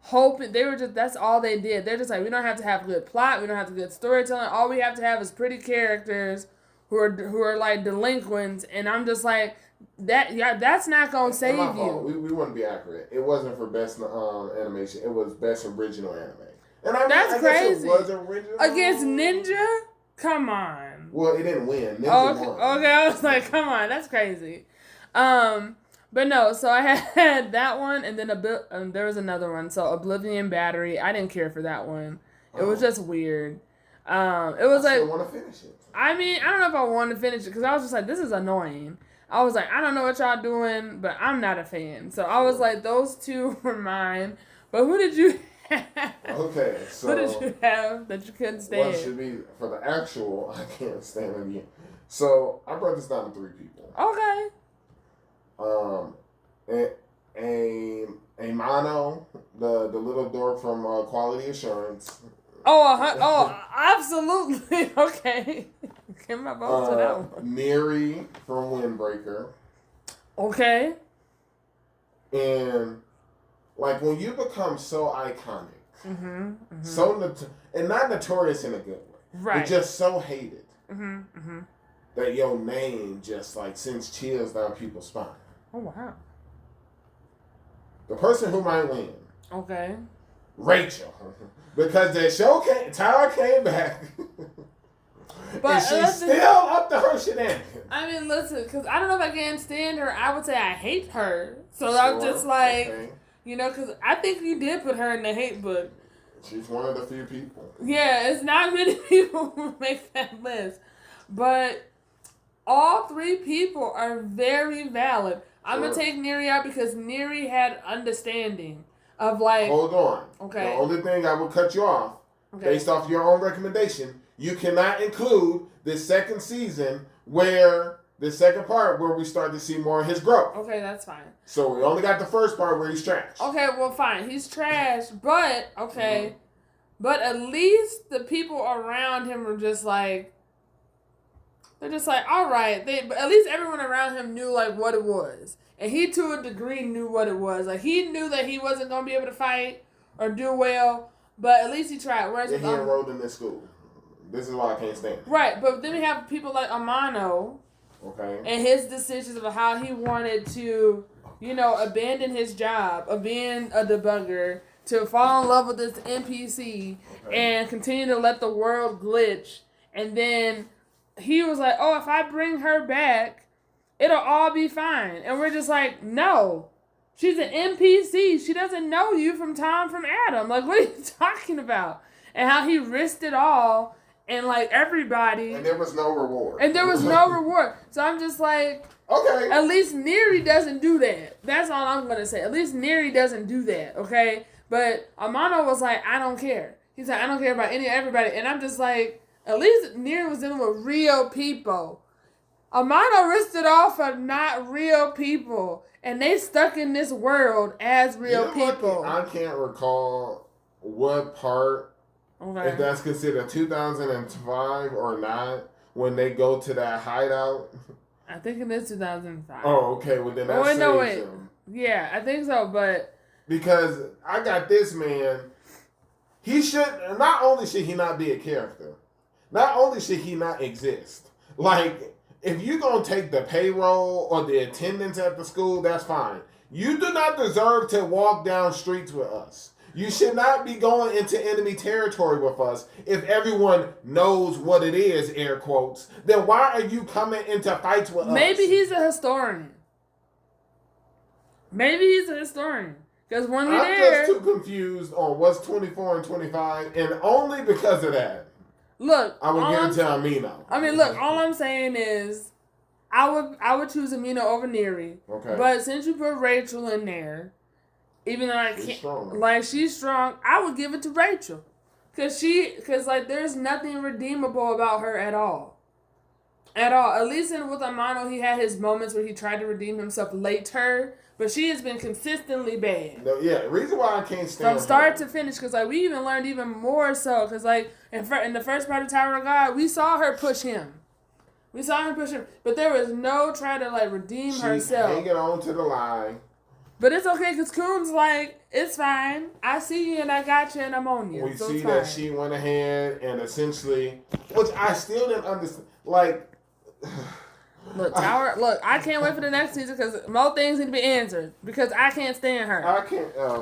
hoping that's all they did. They're just like, we don't have to have good plot, we don't have to good storytelling. All we have to have is pretty characters who are like delinquents, and I'm just like that's not gonna save you. We want to be accurate. It wasn't for Best Animation. It was Best Original Anime. And that's crazy. It was original against Ninja. Come on. Well, it didn't win. Ninja won. Okay, I was like, come on, that's crazy. But no, so I had that one, and then there was another one. So Oblivion Battery, I didn't care for that one. It was just weird. It was I still want to finish it. I mean, I don't know if I wanted to finish it because I was just like, this is annoying. I was like, I don't know what y'all doing, but I'm not a fan. So I was like, those two were mine. But who did you have? Okay, so who did you have that you couldn't stand? What should be for the actual? I can't stand it again. So I broke this down to 3 people. Okay. A Mono, the little dork from Quality Assurance. Oh, absolutely. Okay. Give my vote to that one. Miri from Windbreaker. Okay. And like when you become so iconic, so and not notorious in a good way, right? But just so hated that your name just like sends chills down people's spine. Oh wow. The person who might win. Okay. Rachel, because the show Tyra came back. But and she's still up to her shenanigans. I mean, listen, because I don't know if I can't stand her. I would say I hate her. So I'm just like, you know, because I think you did put her in the hate book. She's one of the few people. Yeah, it's not many people who make that list. But all three people are very valid. I'm going to take Neri out because Neri had understanding of like... Hold on. Okay. The only thing I will cut you off, based off your own recommendation, you cannot include the second season the second part where we start to see more of his growth. Okay, that's fine. So we only got the first part where he's trash. Okay, well, fine. He's trash, but, but at least the people around him are just like, they're just like, all right. But at least everyone around him knew, like, what it was. And he, to a degree, knew what it was. Like, he knew that he wasn't going to be able to fight or do well, but at least he tried. Whereas he enrolled in this school. This is why I can't stand it. Right, but then we have people like Amano. Okay. And his decisions of how he wanted to, you know, abandon his job of being a debugger to fall in love with this NPC and continue to let the world glitch. And then he was like, oh, if I bring her back, it'll all be fine. And we're just like, no. She's an NPC. She doesn't know you from Tom from Adam. Like, what are you talking about? And how he risked it all. And, like, everybody... And there was no reward. So I'm just like... Okay. At least Neri doesn't do that. That's all I'm going to say. At least Neri doesn't do that, okay? But Amano was like, I don't care. He's like, I don't care about everybody. And I'm just like, at least Neri was dealing with real people. Amano risked it all for not real people. And they stuck in this world as real people. I can't recall what part... Okay. If that's considered 2005 or not, when they go to that hideout. I think it is 2005. Oh, okay. Well, then that saves him. Yeah, I think so, but... Because I got this man, he should... Not only should he not be a character, not only should he not exist. Like, if you're going to take the payroll or the attendance at the school, that's fine. You do not deserve to walk down streets with us. You should not be going into enemy territory with us if everyone knows what it is, air quotes. Then why are you coming into fights with us? Maybe he's a historian. Because when we're there... I'm just too confused on what's 24 and 25, and only because of that. Look, I would give it to Amino. I mean, look, all I'm saying is I would choose Amino over Neri. Okay. But since you put Rachel in there... Even though I can't, she's strong, I would give it to Rachel. Cause there's nothing redeemable about her at all. At least with Amano, he had his moments where he tried to redeem himself later, but she has been consistently bad. No, yeah, the reason why I can't stand from start to finish, cause we even learned even more so, cause in the first part of Tower of God, we saw her push him. But there was no try to redeem herself. Hanging on to the line. But it's okay because Coon's like, it's fine. I see you and I got you and I'm on you. We see that she went ahead and essentially, which I still didn't understand. Look, I can't wait for the next season because more things need to be answered because I can't stand her. I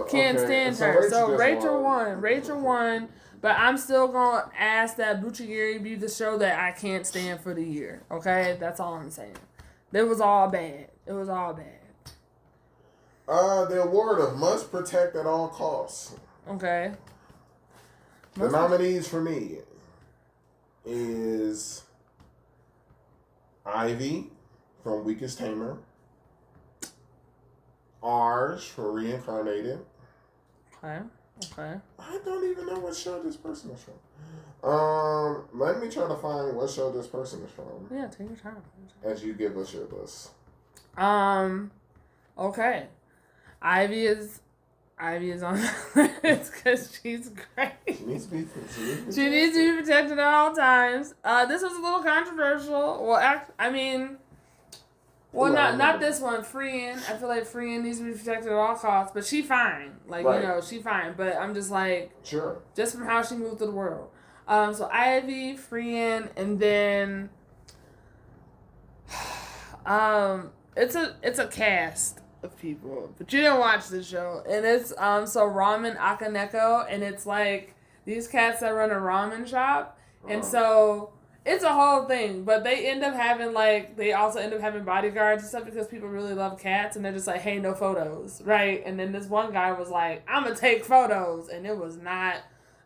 can't stand her. So Rachel won. But I'm still going to ask that Buchigiri be the show that I can't stand for the year. Okay? That's all I'm saying. It was all bad. The award of must protect at all costs. Okay. The nominees for me is Ivy from Weakest Tamer, Arj for Reincarnated. Okay. I don't even know what show this person is from. Let me try to find what show this person is from. Yeah, take your time. As you give us your list. Okay. Ivy is on the list because she's great. She needs to be protected at all times. This was a little controversial. Well, Well, not this one. Friend. I feel like Friend needs to be protected at all costs, but she fine. Like, she fine. But I'm just like, sure. Just from how she moved through the world. So Ivy, Friend, and then, it's a cast of people, but you didn't watch the show, and it's so Ramen Akaneko, and it's like these cats that run a ramen shop, and so. It's a whole thing, but they also end up having bodyguards and stuff because people really love cats, and they're just like, hey, no photos, right? And then this one guy was like, I'm going to take photos, and it was not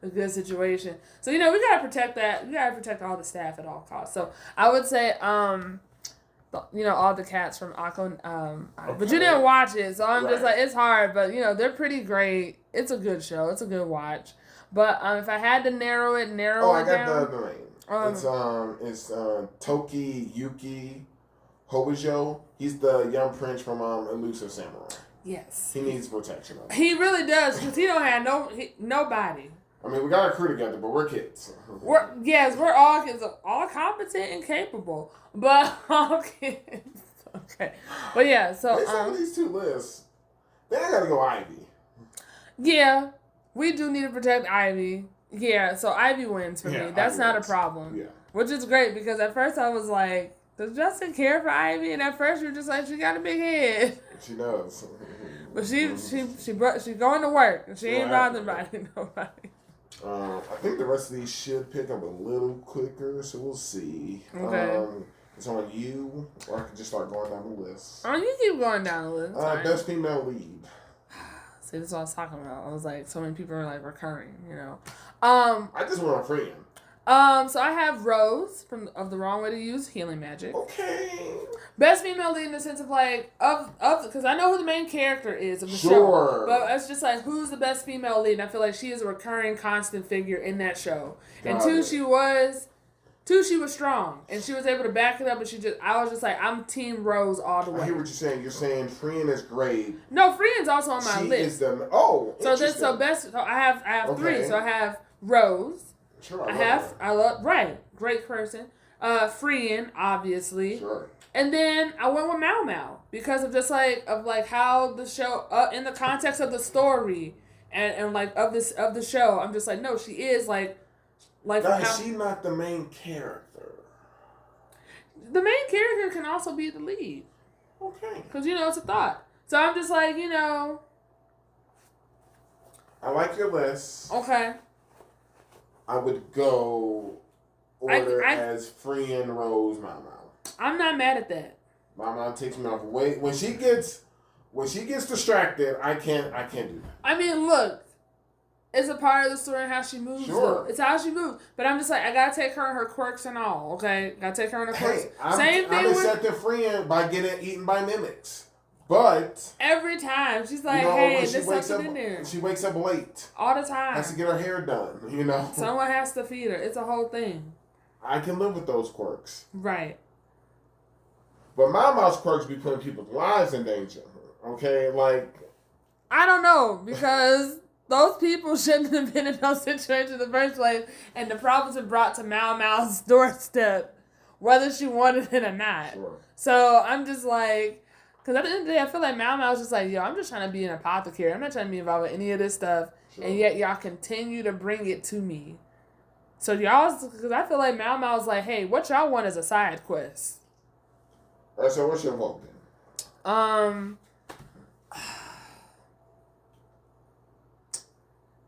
a good situation. So, we got to protect that. We got to protect all the staff at all costs. So, I would say, all the cats from Akko, but you didn't watch it, so I'm just like, it's hard, but, they're pretty great. It's a good show. It's a good watch. But if I had to narrow it down. I got the name. It's Toki Yuki Hobijo. He's the young prince from Elusive Samurai. Yes. He needs protection. He really does, because he don't have nobody. I mean, we got a crew together, but we're kids. We're all kids, all competent and capable, but all kids. Okay, but yeah. So based on these two lists, then I gotta go Ivy. Yeah, we do need to protect Ivy. Yeah, so Ivy wins for me. That's not a problem. Yeah. Which is great, because at first I was like, does Justin care for Ivy? And at first you're just like, she got a big head. She does. But she going to work. She ain't bothered by nobody. I think the rest of these should pick up a little quicker, so we'll see. Okay. It's on you, or I can just start going down the list. You keep going down the list. Best female lead. See, this is what I was talking about. I was like, so many people are like recurring, I just want a friend. So I have Rose of The Wrong Way to Use Healing Magic. Okay. Best female lead in the sense of like because I know who the main character is of the show, but it's just like, who's the best female lead? And I feel like she is a recurring, constant figure in that show. She was strong, and she was able to back it up. And I was just like, I'm Team Rose all the way. I hear what you're saying. You're saying Friend is great. No, Friend's also on my list. So I have three. So I have Rose. Sure. Great person. Friend, obviously. Sure. And then I went with Mau Mau because of just like how the show in the context of the story and like of the show. I'm just like, no, she is like. Is she not the main character? The main character can also be the lead. Okay. Because, it's a thought. So I'm just like, I like your list. Okay. I would go as Friend, Rose, Mau Mau. I'm not mad at that. Mau Mau takes me off. Wait, when she gets distracted, I can't do that. I mean, look. It's a part of the story and how she moves. Sure. It's how she moves. But I'm just like, I gotta take her and her quirks and all, okay? Gotta take her and her quirks. Hey, I'm accepting Friend by getting eaten by mimics. But every time she's like, hey, there's something in there. She wakes up late. All the time. Has to get her hair done, Someone has to feed her. It's a whole thing. I can live with those quirks. Right. But Mau Mau's quirks be putting people's lives in danger. Okay? I don't know, because those people shouldn't have been in those situations in the first place, and the problems are brought to Mau Mau's doorstep, whether she wanted it or not. Sure. So I'm just like, because at the end of the day, I feel like Mau Mau's just like, yo, I'm just trying to be an apothecary. I'm not trying to be involved with any of this stuff, and yet y'all continue to bring it to me. So because I feel like Mau Mau's like, hey, what y'all want is a side quest. All right, so what's your vote then?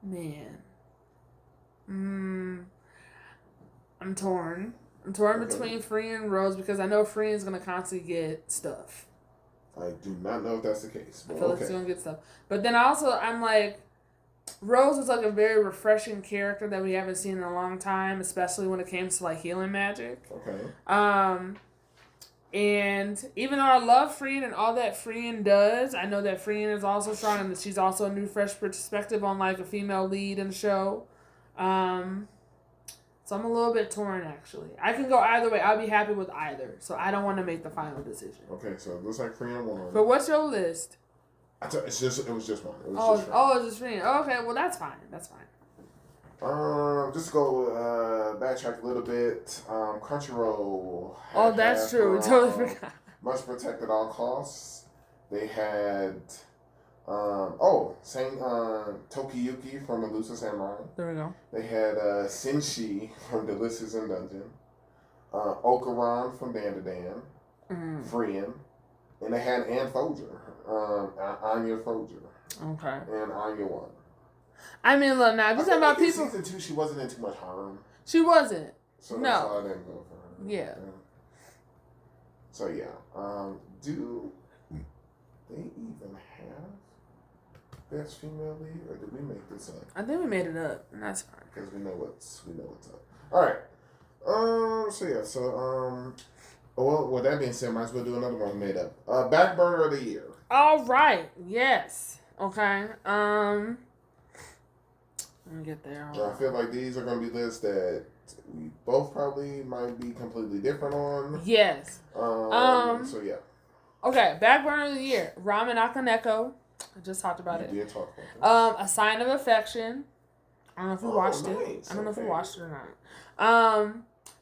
Man. I'm torn. I'm torn between Friend and Rose because I know Friend's going to constantly get stuff. I do not know if that's the case. But I feel like she's going to get stuff. But then I'm like, Rose is like a very refreshing character that we haven't seen in a long time, especially when it comes to like healing magic. Okay. And even though I love Friend and all that Friend does, I know that Friend is also strong and that she's also a new fresh perspective on like a female lead in the show. So I'm a little bit torn actually. I can go either way. I'll be happy with either. So I don't want to make the final decision. Okay, so it looks like Friend won. But what's your list? It was just one. It was just Friend. It's just Friend. Okay, well that's fine. That's fine. Just go backtrack a little bit. Crunchyroll. Oh, that's true. We totally forgot. Must Protect at All Costs. They had Tokiyuki from Elusive Samurai. There we go. They had Senshi from Delicious in Dungeon. Okaran from Dandadan. Friend. And they had Ann Folger. Anya Folger. Okay. And Anya 1. I mean, look, now, if you're talking about people... Season 2, she wasn't in too much harm. She wasn't. So that's why I didn't go for her. Yeah. So, yeah. Do they even have Best Female Lead? Or did we make this up? I think we made it up, and that's fine. Because we know what's up. Alright. Well, with that being said, might as well do another one made up. Back burner of the year. All right. Yes. Okay. Let me get there. I feel like these are going to be lists that we both probably might be completely different on. Yes. So, yeah. Okay. Back burner of the year. Ramen Akaneko. I just talked about it. You did talk about A Sign of Affection. I don't know if we watched it. I don't know if we watched it or not.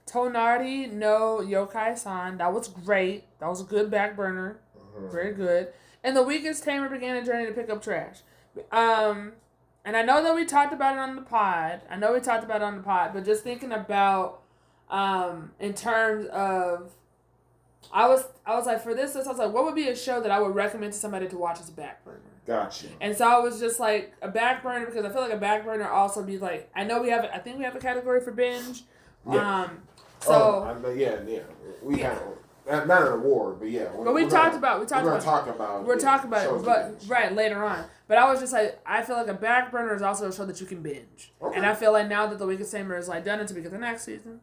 Tonari no Yokai-san. That was great. That was a good back burner. Very good. And The Weakest Tamer began a journey to pick up trash. And I know that we talked about it on the pod. But just thinking about in terms of I was like, for this, I was like, what would be a show that I would recommend to somebody to watch as a back burner? Gotcha. And so I was just like a back burner, because I feel like a back burner also be like, I think we have a category for binge. Yeah. We have not an award, but yeah. We're talking about it, but right later on. But I was just like, I feel like a back burner is also a show that you can binge, and I feel like now that The Weakest Tamer is like done into because the next season,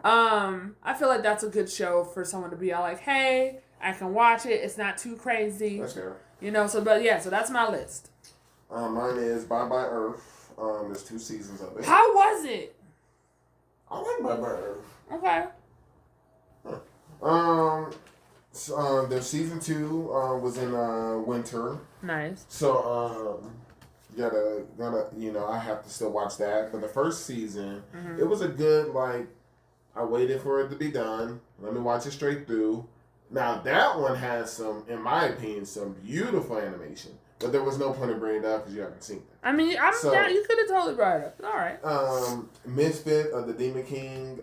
I feel like that's a good show for someone to be all like, hey, I can watch it. It's not too crazy. That's fair. So that's my list. Mine is Bye Bye Earth. There's 2 seasons of it. How was it? I like Bye Bye Earth. Okay. The season 2 was in winter. Nice. So gotta I have to still watch that. But the first season, it was a good I waited for it to be done. Let me watch it straight through. Now that one has some, in my opinion, some beautiful animation. But there was no point in bringing it up because you haven't seen it. I mean, you could have totally brought it up. All right. Misfit of the Demon King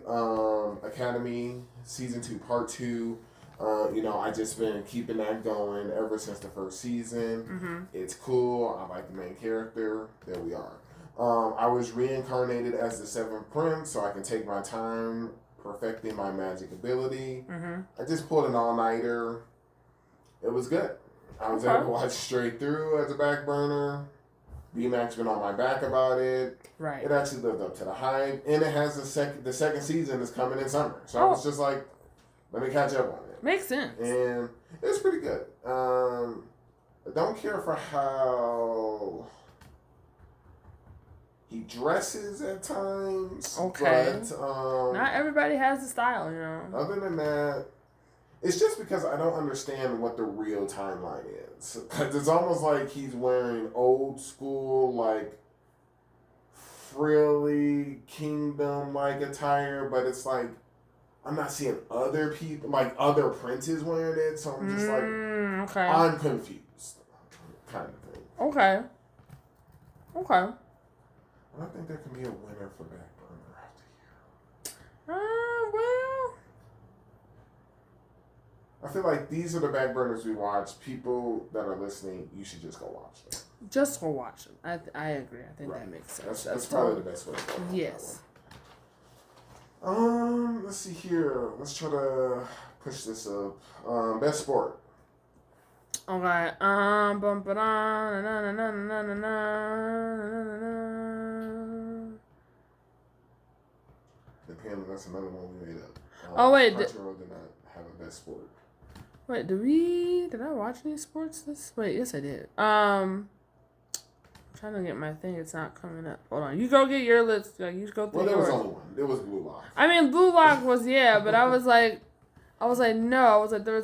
Academy Season 2 Part 2. I just been keeping that going ever since the first season. It's cool. I like the main character. There we are. I was reincarnated as the 7th Prince, so I can take my time perfecting my magic ability. I just pulled an all-nighter. It was good. I was able to watch straight through as a back burner. B-Mac's been on my back about it. Right. It actually lived up to the hype. And it has the second season is coming in summer. So I was just like, let me catch up on it. Makes sense. And it was pretty good. I don't care for how he dresses at times. Okay. But not everybody has the style, Other than that, it's just because I don't understand what the real timeline is. Because it's almost like he's wearing old school, frilly kingdom attire, but it's like I'm not seeing other people, other princes wearing it, so I'm just I'm confused, kind of thing. Okay. I don't think there can be a winner for back burner after here. Well, I feel like these are the back burners we watch. People that are listening, you should just go watch them. Just go watch them. I agree. I think that makes sense. That's probably the best way to go. Yes. Let's see here. Let's try to push this up. Best sport. Okay. Depending, that's another one we made up. Wait. Crunchyroll did not have a best sport. Wait, did I watch any sports yes I did. I'm trying to get my thing, it's not coming up. Hold on. You go get your list. You go through there was only one. It was Blue Lock. I mean, Blue Lock was, but I was like, no. I was like, there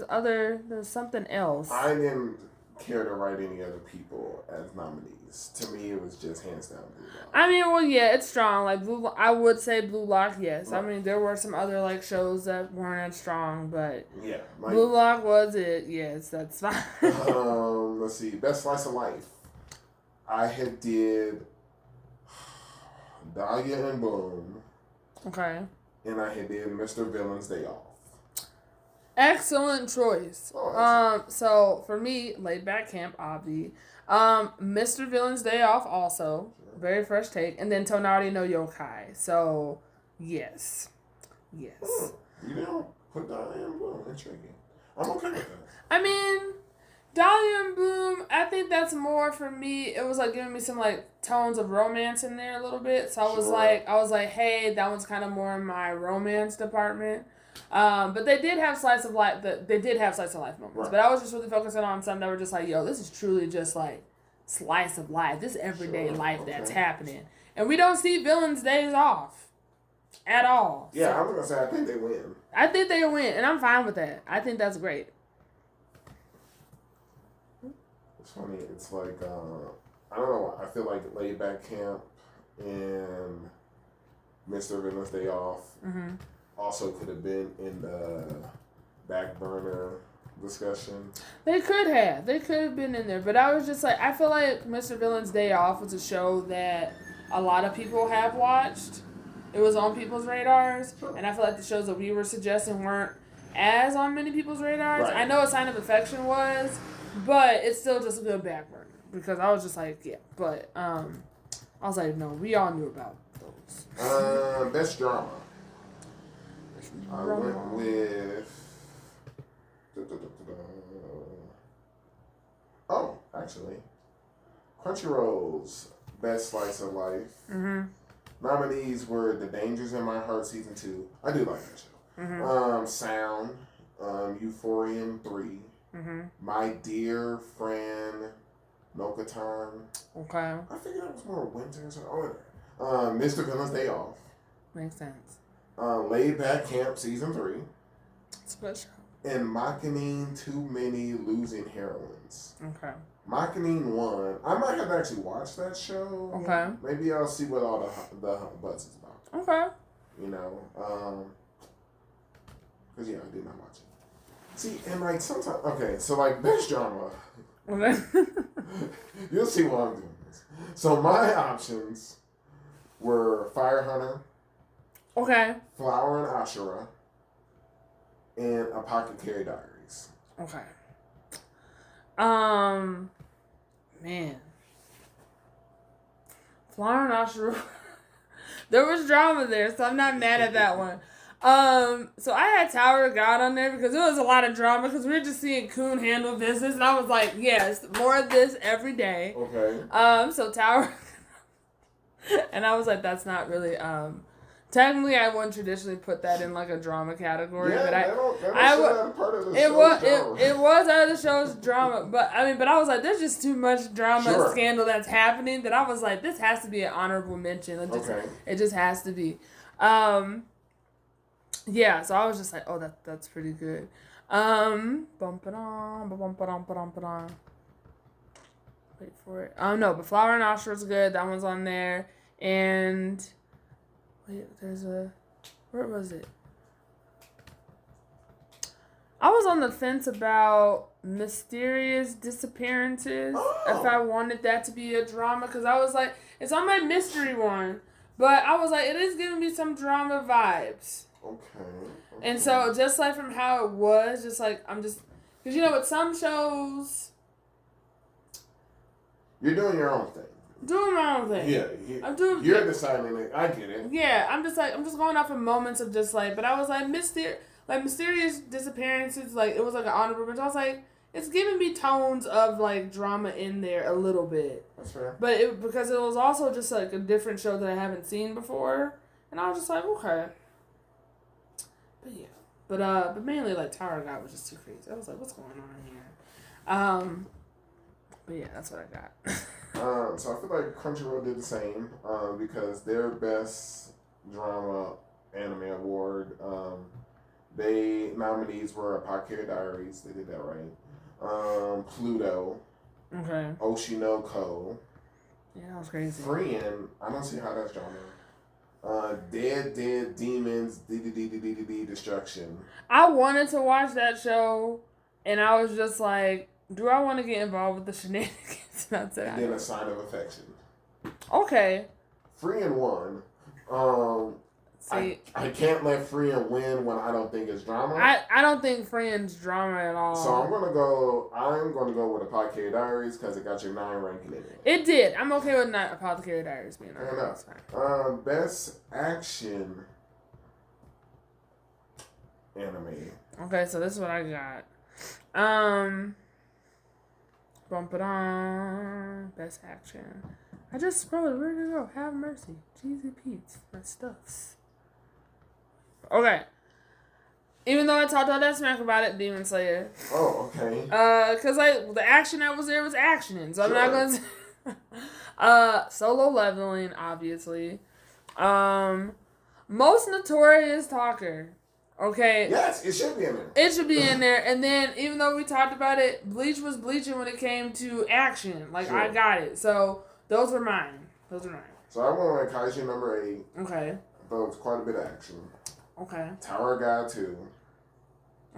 was something else. I didn't care to write any other people as nominees. To me, it was just hands down Blue Lock. I mean, well, yeah, it's strong. Like I would say Blue Lock, yes. Right. I mean, there were some other like shows that weren't as strong, but yeah, like, Blue Lock was it. Yes, that's fine. Let's see, best slice of life. I had did Dahlia and Boom. Okay. And I had did Mr. Villain's Day Off. Excellent choice. Oh, so for me, Laid Back Camp, Obvi. Mr. Villain's Day Off also. Sure. Very fresh take. And then Tonari no Yokai. So, yes. Yes. You didn't put Dahlia and Boom. Intriguing. I'm okay with that. I mean, Dahlia and Boom, I think that's more for me. It was like giving me some like tones of romance in there a little bit. So I was like, hey, that one's kind of more in my romance department. But they did have slice of life. They did have slice of life moments. Right. But I was just really focusing on some that were just like, yo, this is truly just like slice of life. This everyday life that's happening, and we don't see villains' days off at all. Yeah, so, I was gonna say I think they win. I think they win, and I'm fine with that. I think that's great. It's funny. It's like I don't know. I feel like Laid Back Camp and Mr. Villain's Day Off. Mm-hmm. Also could have been in the back burner discussion. They could have been in there. But I was just like, I feel like Mr. Villain's Day Off was a show that a lot of people have watched. It was on people's radars. And I feel like the shows that we were suggesting weren't as on many people's radars. Right. I know A Sign of Affection was, but it's still just a good back burner. Because I was just like, yeah. But I was like, no, we all knew about those. Best drama. I went with... Oh, actually. Crunchyroll's Best Slice of Life. Mm-hmm. Nominees were The Dangers in My Heart Season 2. I do like that show. Mm-hmm. Sound. Euphorium 3. Mm-hmm. My Dear Friend Nokatan. Okay. I figured that was more winter or something. Mr. Villain's Day Off. Makes sense. Laid Back Camp Season 3. Special. And Makining Too Many Losing Heroines. Okay. Makining 1. I might have actually watched that show. Okay. Maybe I'll see what all the buzz is about. Okay. You know, because yeah, I did not watch it. See, and like sometimes, okay, so like best drama. You'll see why I'm doing this. So my options were Fire Hunter. Okay. Flower and Ashura. And Apothecary Diaries. Okay. Man. Flower and Ashura. There was drama there, so I'm not mad at that one. So I had Tower of God on there because it was a lot of drama because we were just seeing Kun handle business, and I was like, yes, more of this every day. Okay. So Tower, and I was like, that's not really technically I wouldn't traditionally put that in like a drama category, but it was out of the show's drama, but I was like, there's just too much drama scandal that's happening that I was like, this has to be an honorable mention. It just has to be. Yeah, so I was just like, oh, that's pretty good. Wait for it. No, but Flower and Ashura's good. That one's on there. And wait, where was it? I was on the fence about Mysterious Disappearances. If I wanted that to be a drama, because I was like, it's on my mystery one, but I was like, it is giving me some drama vibes. Okay. And so, just like from how it was, just like, because you know, with some shows, you're doing your own thing. Doing my own thing. Yeah. You're deciding it. I get it. Yeah, I'm just going off of moments of just like, but I was like, Mysterious Disappearances, like, it was like an honorable mention. I was like, it's giving me tones of like drama in there a little bit. That's fair. But because it was also just like a different show that I haven't seen before, and I was just like, okay. But yeah, but mainly like Tower of God was just too crazy. I was like, what's going on here? But yeah, that's what I got. So I feel like Crunchyroll did the same because their best drama anime award, they nominees were Apothecary Diaries. They did that right. Pluto, Okay. Oshinoko. Yeah, that was crazy. Freeing. I don't see how that's genre. Dead Demons. Destruction. I wanted to watch that show, and I was just like, do I want to get involved with the shenanigans? And then A Sign of Affection. Okay. Freeing won. See, I can't let Freeing win when I don't think it's drama. I don't think Friends drama at all. So I'm gonna go with Apothecary Diaries because it got your 9 ranking in it. It did. I'm okay with not Apothecary Diaries being on. Best action anime. Okay, so this is what I got. Bump it on. Best action. I just scrolled. Where did it go? Have mercy. Cheesy Pete's. My stuffs. Okay. Even though I talked all that smack about it, Demon Slayer. Oh, okay. Cause like the action that was there was action, so I'm not gonna. Solo Leveling, obviously. Most Notorious Talker. Okay. Yes, it should be in there. It should be in there. And then, even though we talked about it, Bleach was bleaching when it came to action. Like, I got it. So, those were mine. So, I went with Kaiju number 8. Okay. Though it's quite a bit of action. Okay. Tower God 2.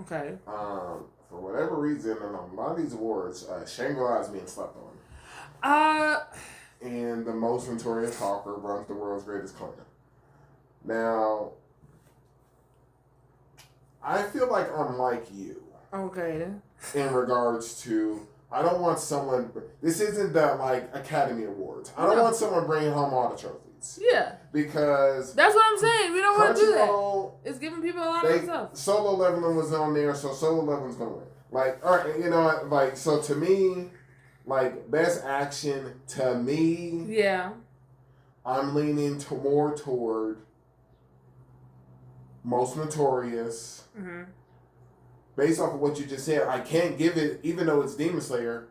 Okay. For whatever reason, and a lot of these awards, Shangri-La is being slept on. And the Most Notorious Talker runs the world's greatest clan. Now, I feel like I'm like you. Okay. In regards to, I don't want someone. This isn't the Academy Awards. I don't want someone bringing home all the trophies. Yeah. Because that's what I'm saying. We don't want to do that. It's giving people a lot of stuff. Solo Leveling was on there, so Solo Leveling's gonna win. All right, so to me, best action to me. Yeah. I'm leaning more toward Most Notorious. Mm-hmm. Based off of what you just said, I can't give it, even though it's Demon Slayer,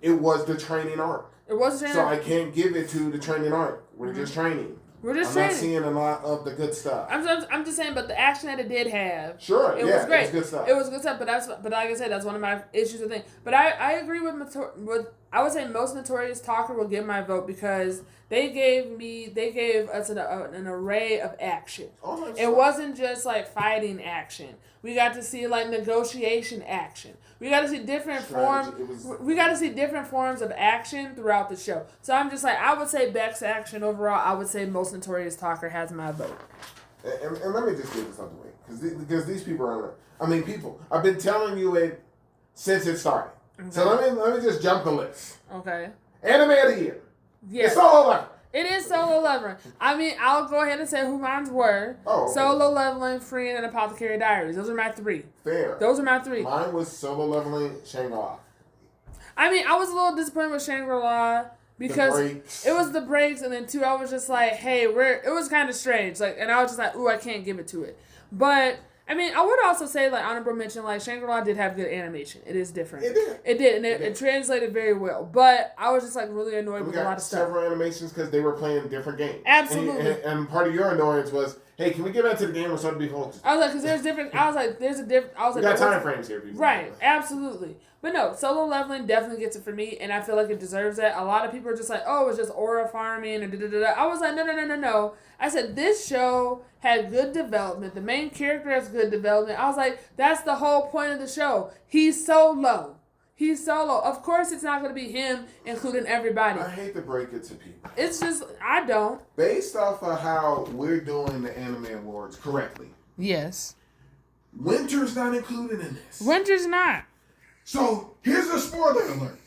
it was the training arc. It was the training arc. So I can't give it to the training arc. We're just training. I'm not seeing a lot of the good stuff. I'm just saying, but the action that it did have, it was great. It was good stuff. It was good stuff, but like I said, that's one of my issues with things. But I agree with I would say Most Notorious Talker will get my vote because they gave us an array of action. Oh, it wasn't just fighting action. We got to see negotiation action. We got to see different forms. We got to see different forms of action throughout the show. So I'm just I would say best action overall. I would say Most Notorious Talker has my vote. And let me just get this out of the way because these people are. I've been telling you it since it started. Okay. So let me just jump the list. Okay. Anime of the year. Yeah. It's Solo Leveling. It is Solo Leveling. I'll go ahead and say who mine were. Oh, okay. Solo Leveling, Freeing, and Apothecary Diaries. Those are my 3. Fair. Those are my 3. Mine was Solo Leveling, Shangri-La. I was a little disappointed with Shangri-La because it was the breaks, and then 2, I was just hey, it was kind of strange. And I was just ooh, I can't give it to it. But I would also say, honorable mention, Shangri-La did have good animation. It is different. It did, and it translated very well. But I was just, really annoyed with a lot of stuff. Several animations because they were playing different games. Absolutely. And part of your annoyance was, hey, can we get back to the game or something to be focused? I was because there's different. We got time frames here, people. Right, absolutely. But no, Solo Leveling definitely gets it for me, and I feel like it deserves that. A lot of people are just oh, it's just aura farming and da-da-da-da. I was no. I said, this show had good development. The main character has good development. I was that's the whole point of the show. He's solo. Of course, it's not going to be him, including everybody. I hate to break it to people. It's just, I don't. Based off of how we're doing the anime awards correctly. Yes. Winter's not included in this. Winter's not. So, here's a spoiler alert.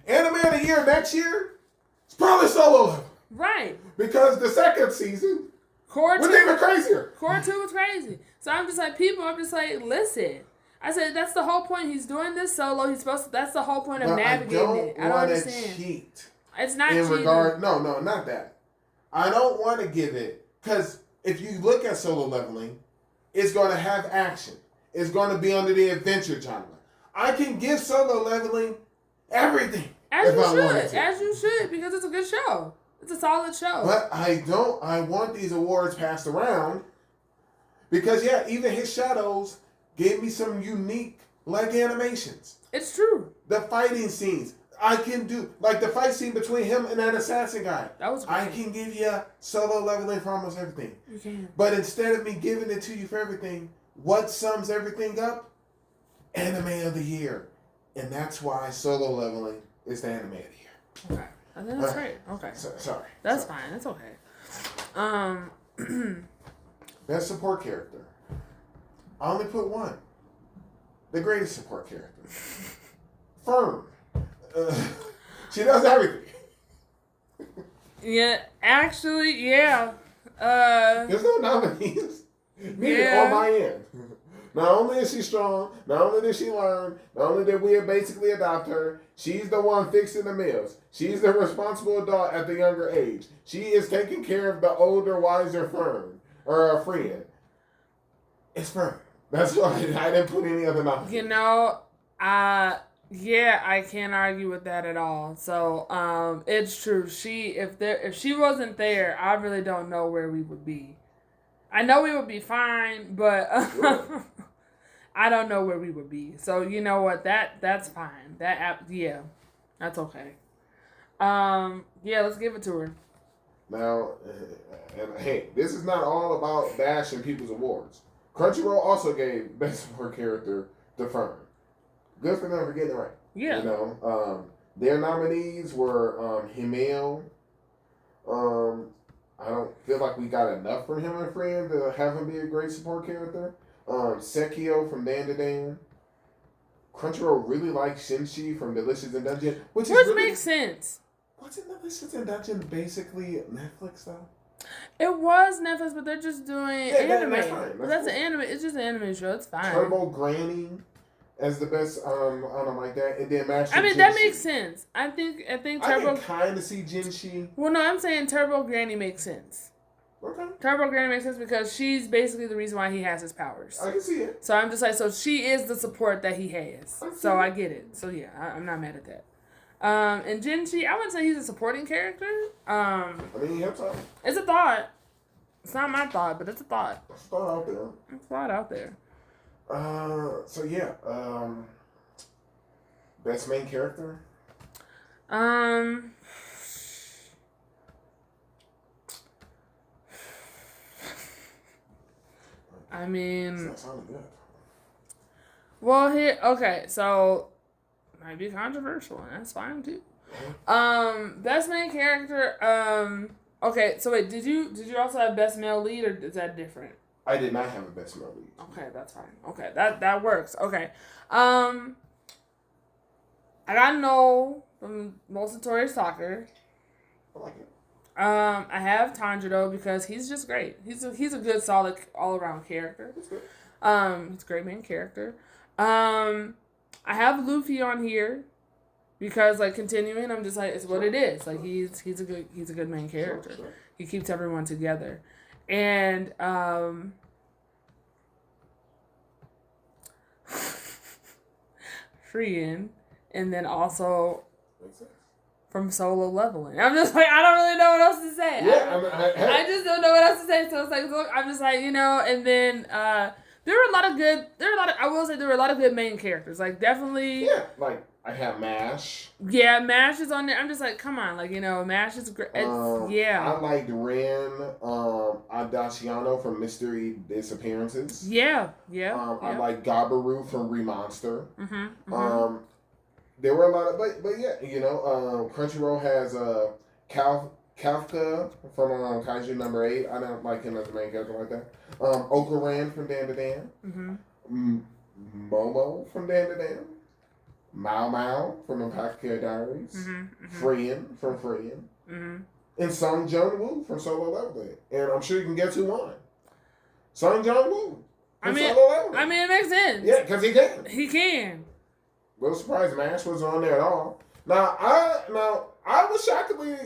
Anime of the year next year, it's probably Solo Leveling. Right. Because the second season was even crazier. Core 2 was crazy. So I'm just listen. I said, that's the whole point. He's doing this solo. That's the whole point of navigating it. I don't understand. Cheat. It's not cheating. No, not that. I don't want to give it, because if you look at Solo Leveling, it's going to have action. It's going to be under the adventure genre. I can give Solo Leveling everything. As you should, because it's a good show. It's a solid show. But I want these awards passed around because, even his shadows gave me some unique animations. It's true. The fighting scenes. I can do like the fight scene between him and that assassin guy. That was great. I can give you solo leveling for almost everything. You can. But instead of me giving it to you for everything, what sums everything up? Anime of the year. And that's why solo leveling is the anime of the year. Okay. I think that's great. Okay. Sorry. That's fine. That's okay. Best support character. I only put one. The greatest support character. Fern. She does everything. Yeah, actually, yeah. There's no nominees. Neither on my end. Not only is she strong, not only did she learn, not only did we basically adopt her, she's the one fixing the meals. She's the responsible adult at the younger age. She is taking care of the older, wiser friend. It's Fern. That's why I didn't put any other nominees. You know, yeah, I can't argue with that at all. So, it's true. If she wasn't there, I really don't know where we would be. I know we would be fine, but Sure. I don't know where we would be. So you know what? That's fine. That's okay. Yeah, let's give it to her. Now, and hey, this is not all about bashing people's awards. Crunchyroll also gave Best Support Character to Fern. Good for them for getting it right. Yeah. You know, their nominees were Himeo. I don't feel like we got enough from him and Friend to have him be a great support character. Sekio from Dan to Dan. Crunchyroll really likes Shinji from Delicious in Dungeon, which really, makes sense. Wasn't Delicious in Dungeon basically Netflix though? It was Netflix, but they're just doing anime. That's fine. That's an anime. It's just an anime show. It's fine. Turbo Granny as the best. I don't like that. And then Master. I mean, that makes sense. I think Turbo. I can kind of see Jinshi. Well, no, I'm saying Turbo Granny makes sense. Okay. Turbo Granny makes sense because she's basically the reason why he has his powers. I can see it. So I'm just like, so she is the support that he has. So I get it. So yeah, I'm not mad at that. And Jinshi, I wouldn't say he's a supporting character. I mean, he helps out. It's a thought. It's not my thought, but it's a thought. It's a thought out there. It's a thought out there. So yeah. Best main character. I mean, That sounded good. well, here, okay, so might be controversial, and that's fine too. Best main character. Okay, so wait, did you also have best male lead, or is that different? I did not have a best male lead. Okay, that's fine. Okay, that works. Okay, I got No from Most Notorious Stalker. I like it. I have Tanjiro because he's just great. He's a good, solid, all around character. That's good. He's a great main character. I have Luffy on here because, like, continuing, I'm just like, it's what it is. Like, he's a good main character. Sure. He keeps everyone together, and Freeing, and then also from Solo Leveling. I'm just like, I don't really know what else to say. Yeah, I just don't know what else to say. So it's like, look, I'm just like, you know, and then there were a lot of good main characters. Like, definitely. Yeah, like I have MASH. Yeah, MASH is on there. I'm just like, come on, like, you know, MASH is great. Yeah. I liked Ren Audaciano from Mystery Disappearances. Yeah. I like Gabaru from Remonster. Mm-hmm. There were a lot of, but yeah, you know, Crunchyroll has Kafka from Kaiju number 8. I don't like him as a main character like that. Okaran from Dan to Dan. Mm-hmm. Momo from Dan to Dan. Mao Mao from Apothecary Diaries. Friend from Friend. And Sung Jung Woo from Solo Leveling. And I'm sure you can guess who won. Sung Jung Woo from Solo Leveling. I mean, it makes sense. Yeah, because he can. He can. Little surprised MASH wasn't on there at all. Now I was shockingly,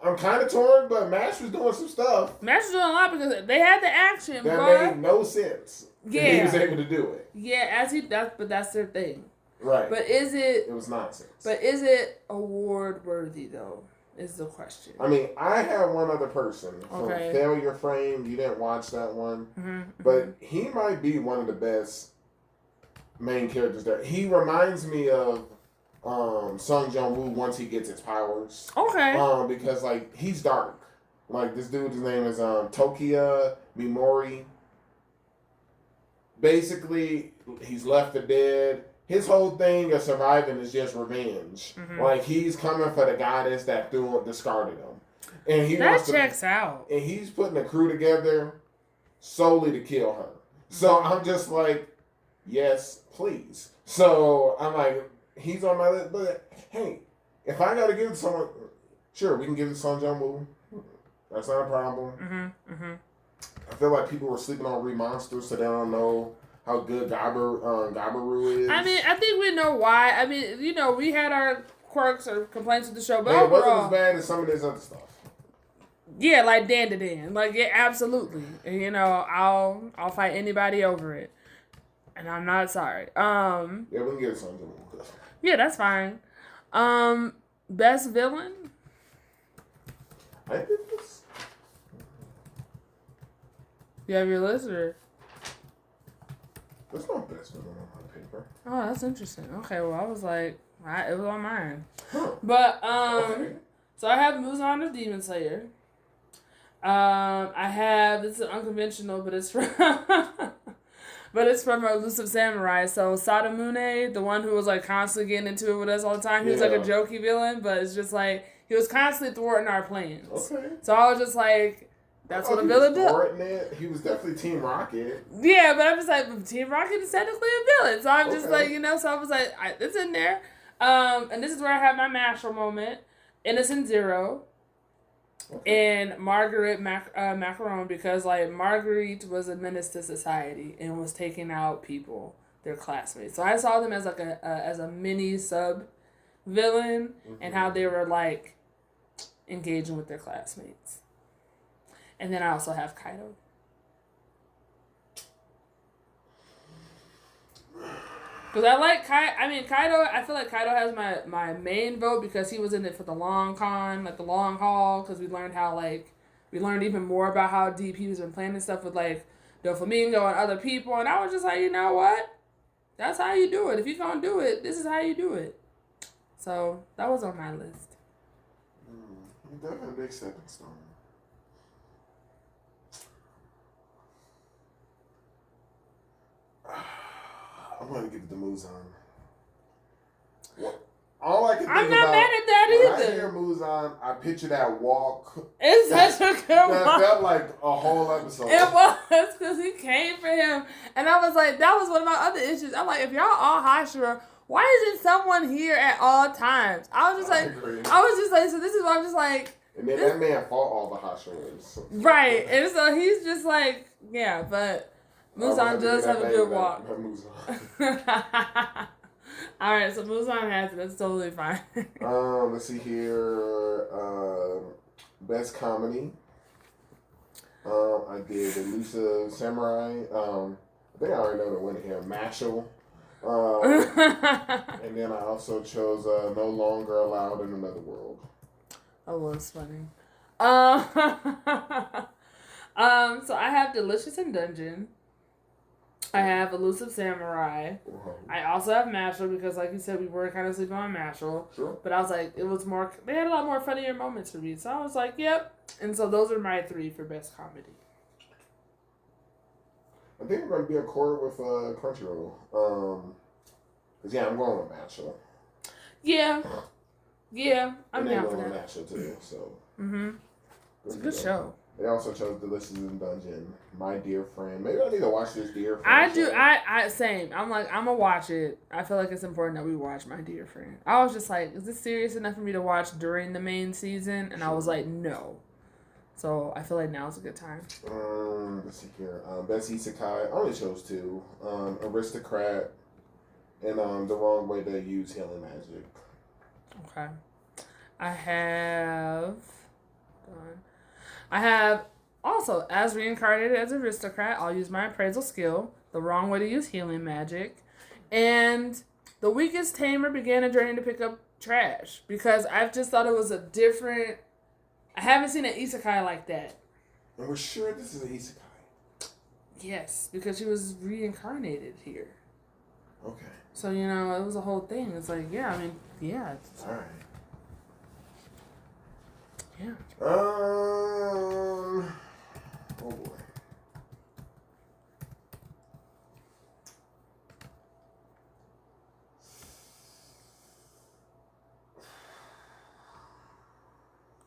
I'm kind of torn, but MASH was doing some stuff. MASH was doing a lot because they had the action, that bro. made no sense. Yeah, and he was able to do it. Yeah, but that's their thing. Right. But it was nonsense. But is it award worthy though? Is the question. I mean, I have one other person from Failure Frame. You didn't watch that one, but he might be one of the best main characters there. He reminds me of Sung Jung Woo once he gets his powers. Okay. Because like he's dark. Like this dude, his name is Tokia Mimori. Basically, he's left for dead. His whole thing of surviving is just revenge. Mm-hmm. Like he's coming for the goddess that discarded him, and he that checks out. And he's putting a crew together solely to kill her. So I'm just like, yes, please. So I'm like, he's on my list. But hey, if I gotta give it to someone, sure, we can give it to Sung Jung Woo. That's not a problem. Mm-hmm. Mm-hmm. I feel like people were sleeping on Monster, so they don't know how good Gabaru is. I mean, I think we know why. I mean, you know, we had our quirks or complaints with the show, but it overall, wasn't as bad as some of this other stuff. Yeah, like Dan to Dan. Like, yeah, absolutely. And, you know, I'll fight anybody over it. And I'm not sorry. Yeah, we can get something. Yeah, that's fine. Best villain? I think this. You have your list, or? There's no best villain on my paper. Oh, that's interesting. Okay, well, I was like, it was on mine. Huh. But, okay. So I have Muzan of Demon Slayer. I have, this is unconventional, but it's from, Elusive Samurai. So Sadamune, the one who was like constantly getting into it with us all the time, he was like a jokey villain, but it's just like, he was constantly thwarting our plans. Okay. So I was just like, that's what a villain does. He was definitely Team Rocket. Yeah, but I'm just like, Team Rocket is technically a villain. So I'm just like, you know, so I was like, it's in there. And this is where I have my Mashal moment. Innocent Zero. Okay. And Marguerite Macaron, because like Marguerite was a menace to society and was taking out people, their classmates. So I saw them as like a mini sub villain, and how they were like engaging with their classmates. And then I also have Kaido. Because I like Kaido, I feel like Kaido has my main vote because he was in it for the long con, like the long haul, because we learned even more about how deep he was been planning stuff with like Doflamingo and other people, and I was just like, you know what? That's how you do it. If you're going to do it, this is how you do it. So, that was on my list. Definitely a big stepping stone. I'm going to give it to Muzan. All I can think I'm not mad at that either. When I hear Muzan, I picture that walk. It's such a good that walk. Felt like a whole episode. It was, because he came for him. And I was like, that was one of my other issues. I'm like, if y'all all Hashira, why isn't someone here at all times? I was just like, so this is why I'm just like. And then that man fought all the Hashiras. Right. And so he's just like, yeah, but Muzan does have a good walk. Alright, so Muzan has it. That's totally fine. Let's see here. Best comedy. I did Elusive Samurai. I think I already know the winner here. Mashal. And then I also chose No Longer Allowed in Another World. That was funny. So I have Delicious in Dungeon. I have Elusive Samurai. I also have Mashal because, like you said, we were kind of sleeping on Mashal. Sure. But I was like, they had a lot more funnier moments for me. So I was like, yep. And so those are my 3 for best comedy. I think we're going to be in court with Crunchyroll. Because, yeah, I'm going with Mashal. Yeah. Yeah, I'm down for that. Mashal too, so. Mm-hmm. It's a good show. They also chose Delicious in Dungeon, My Dear Friend. Maybe I need to watch this Dear Friend. I do. I same. I'm like, I'm gonna watch it. I feel like it's important that we watch My Dear Friend. I was just like, is this serious enough for me to watch during the main season? And I was like, no. So I feel like now's a good time. Let's see here. Best Isekai. I only chose 2. Aristocrat and The Wrong Way to Use Healing Magic. Okay. I have also, as reincarnated as Aristocrat, I'll use my appraisal skill, The Wrong Way to Use Healing Magic, and The Weakest Tamer began a journey to pick up trash, because I've just thought it was a different. I haven't seen an isekai like that. And we're sure this is an isekai. Yes, because she was reincarnated here. Okay. So, you know, it was a whole thing. It's like, yeah, I mean, yeah. All right. Yeah. Oh boy.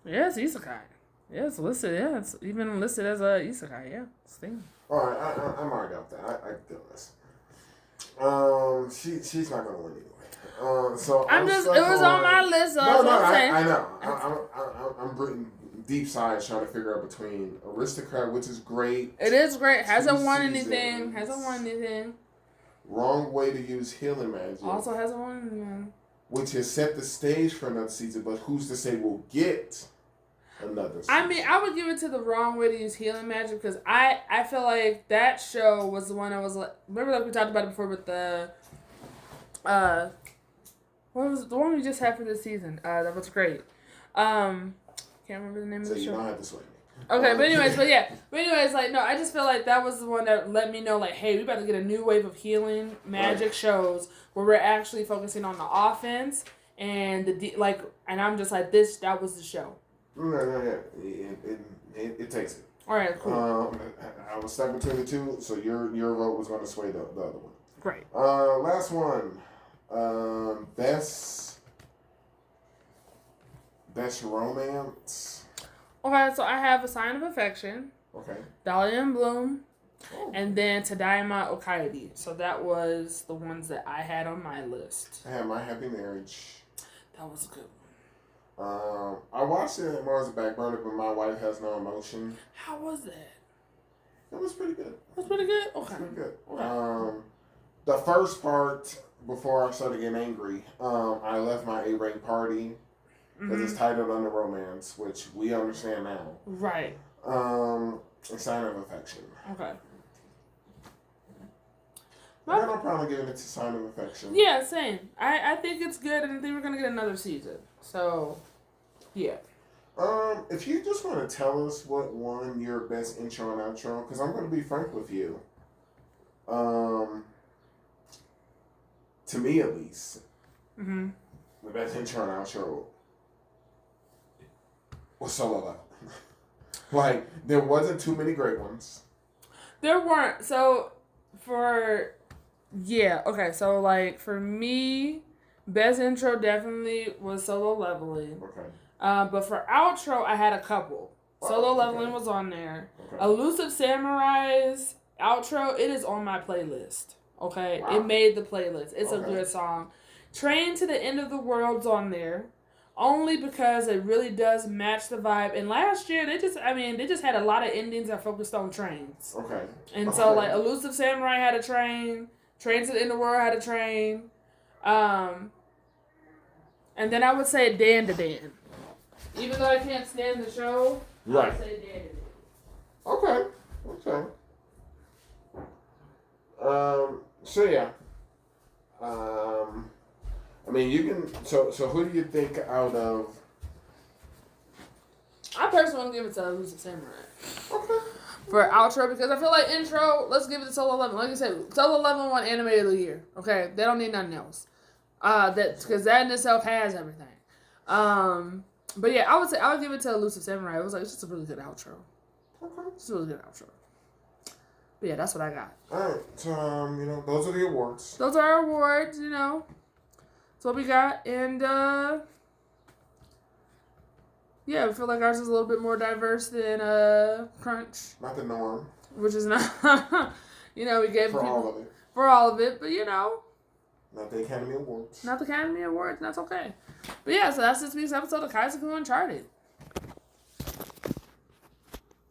Yeah, it's isekai. Yeah, it's listed. Yeah, it's even listed as a isekai. Yeah, it's thing. All right, I'm already up there. I can do this. She's not gonna win anyway. So I'm just. It was on my list. So no, that's what I'm saying. I know. I'm bringing deep sides trying to figure out between Aristocrat, which is great. It is great. Hasn't won seasons. anything. Hasn't won anything. Wrong Way to Use Healing Magic. Also hasn't won anything. Which has set the stage for another season, but who's to say we'll get another season? I mean, I would give it to the Wrong Way to Use Healing Magic because I feel like that show was the one that was like, remember like we talked about it before with the what was it? The one we just had for this season? That was great. Can't remember the name of the show. So you don't have to sway me. Okay, but anyways, like, no, I just feel like that was the one that let me know, like, hey, we about to get a new wave of healing magic shows where we're actually focusing on the offense and and I'm just like, that was the show. No. It takes it. All right, cool. I was stuck between the two, so your vote was going to sway the other one. Great. Last one. Best romance. Okay, so I have A Sign of Affection. Okay. Dahlia and Bloom. Oh. And then Tadaima Okaidi. So that was the ones that I had on my list. I had My Happy Marriage. That was a good one. I watched it more as a back burner, but My Wife Has No Emotion. How was that? It was pretty good. It was pretty good? Okay. It was pretty good. Okay. The first part, before I started getting angry, I left my A-rank party. Because it's titled Under Romance, which we understand now. Right. A Sign of Affection. Okay. I got no problem giving it to Sign of Affection. Yeah, same. I think it's good, and I think we're going to get another season. So, yeah. If you just want to tell us what won your best intro and outro, because I'm going to be frank with you. To me, at least, the best intro and outro was Solo Level. Like, there wasn't too many great ones. There weren't. So, for me, best intro definitely was Solo Leveling. Okay. But for outro, I had a couple. Solo Leveling was on there. Okay. Elusive Samurai's outro, it is on my playlist. Okay? Wow. It made the playlist. It's a good song. Train to the End of the World's on there. Only because it really does match the vibe. And last year, they just had a lot of endings that focused on trains. Okay. And so, like, Elusive Samurai had a train. Train to the End of the World had a train. And then I would say Dan to Dan. Even though I can't stand the show, right. I would say Dan to Dan. Okay. So, yeah. I mean, you can. So who do you think out of? I personally want to give it to Elusive Samurai. Okay. For outro, because I feel like intro, let's give it to Solo Leveling. Like you said, Solo Leveling won Anime of the Year. Okay, they don't need nothing else. Because that in itself has everything. But yeah, I would give it to Elusive Samurai. It was like, it's just a really good outro. Okay. It's a really good outro. But yeah, that's what I got. Alright, so, those are the awards. Those are our awards, That's what we got. And, yeah, we feel like ours is a little bit more diverse than Crunch. Not the norm. Which is not, we gave for all of it. For all of it, but, Not the Academy Awards. Not the Academy Awards, and that's okay. But yeah, so that's this week's episode of Kaizoku Uncharted.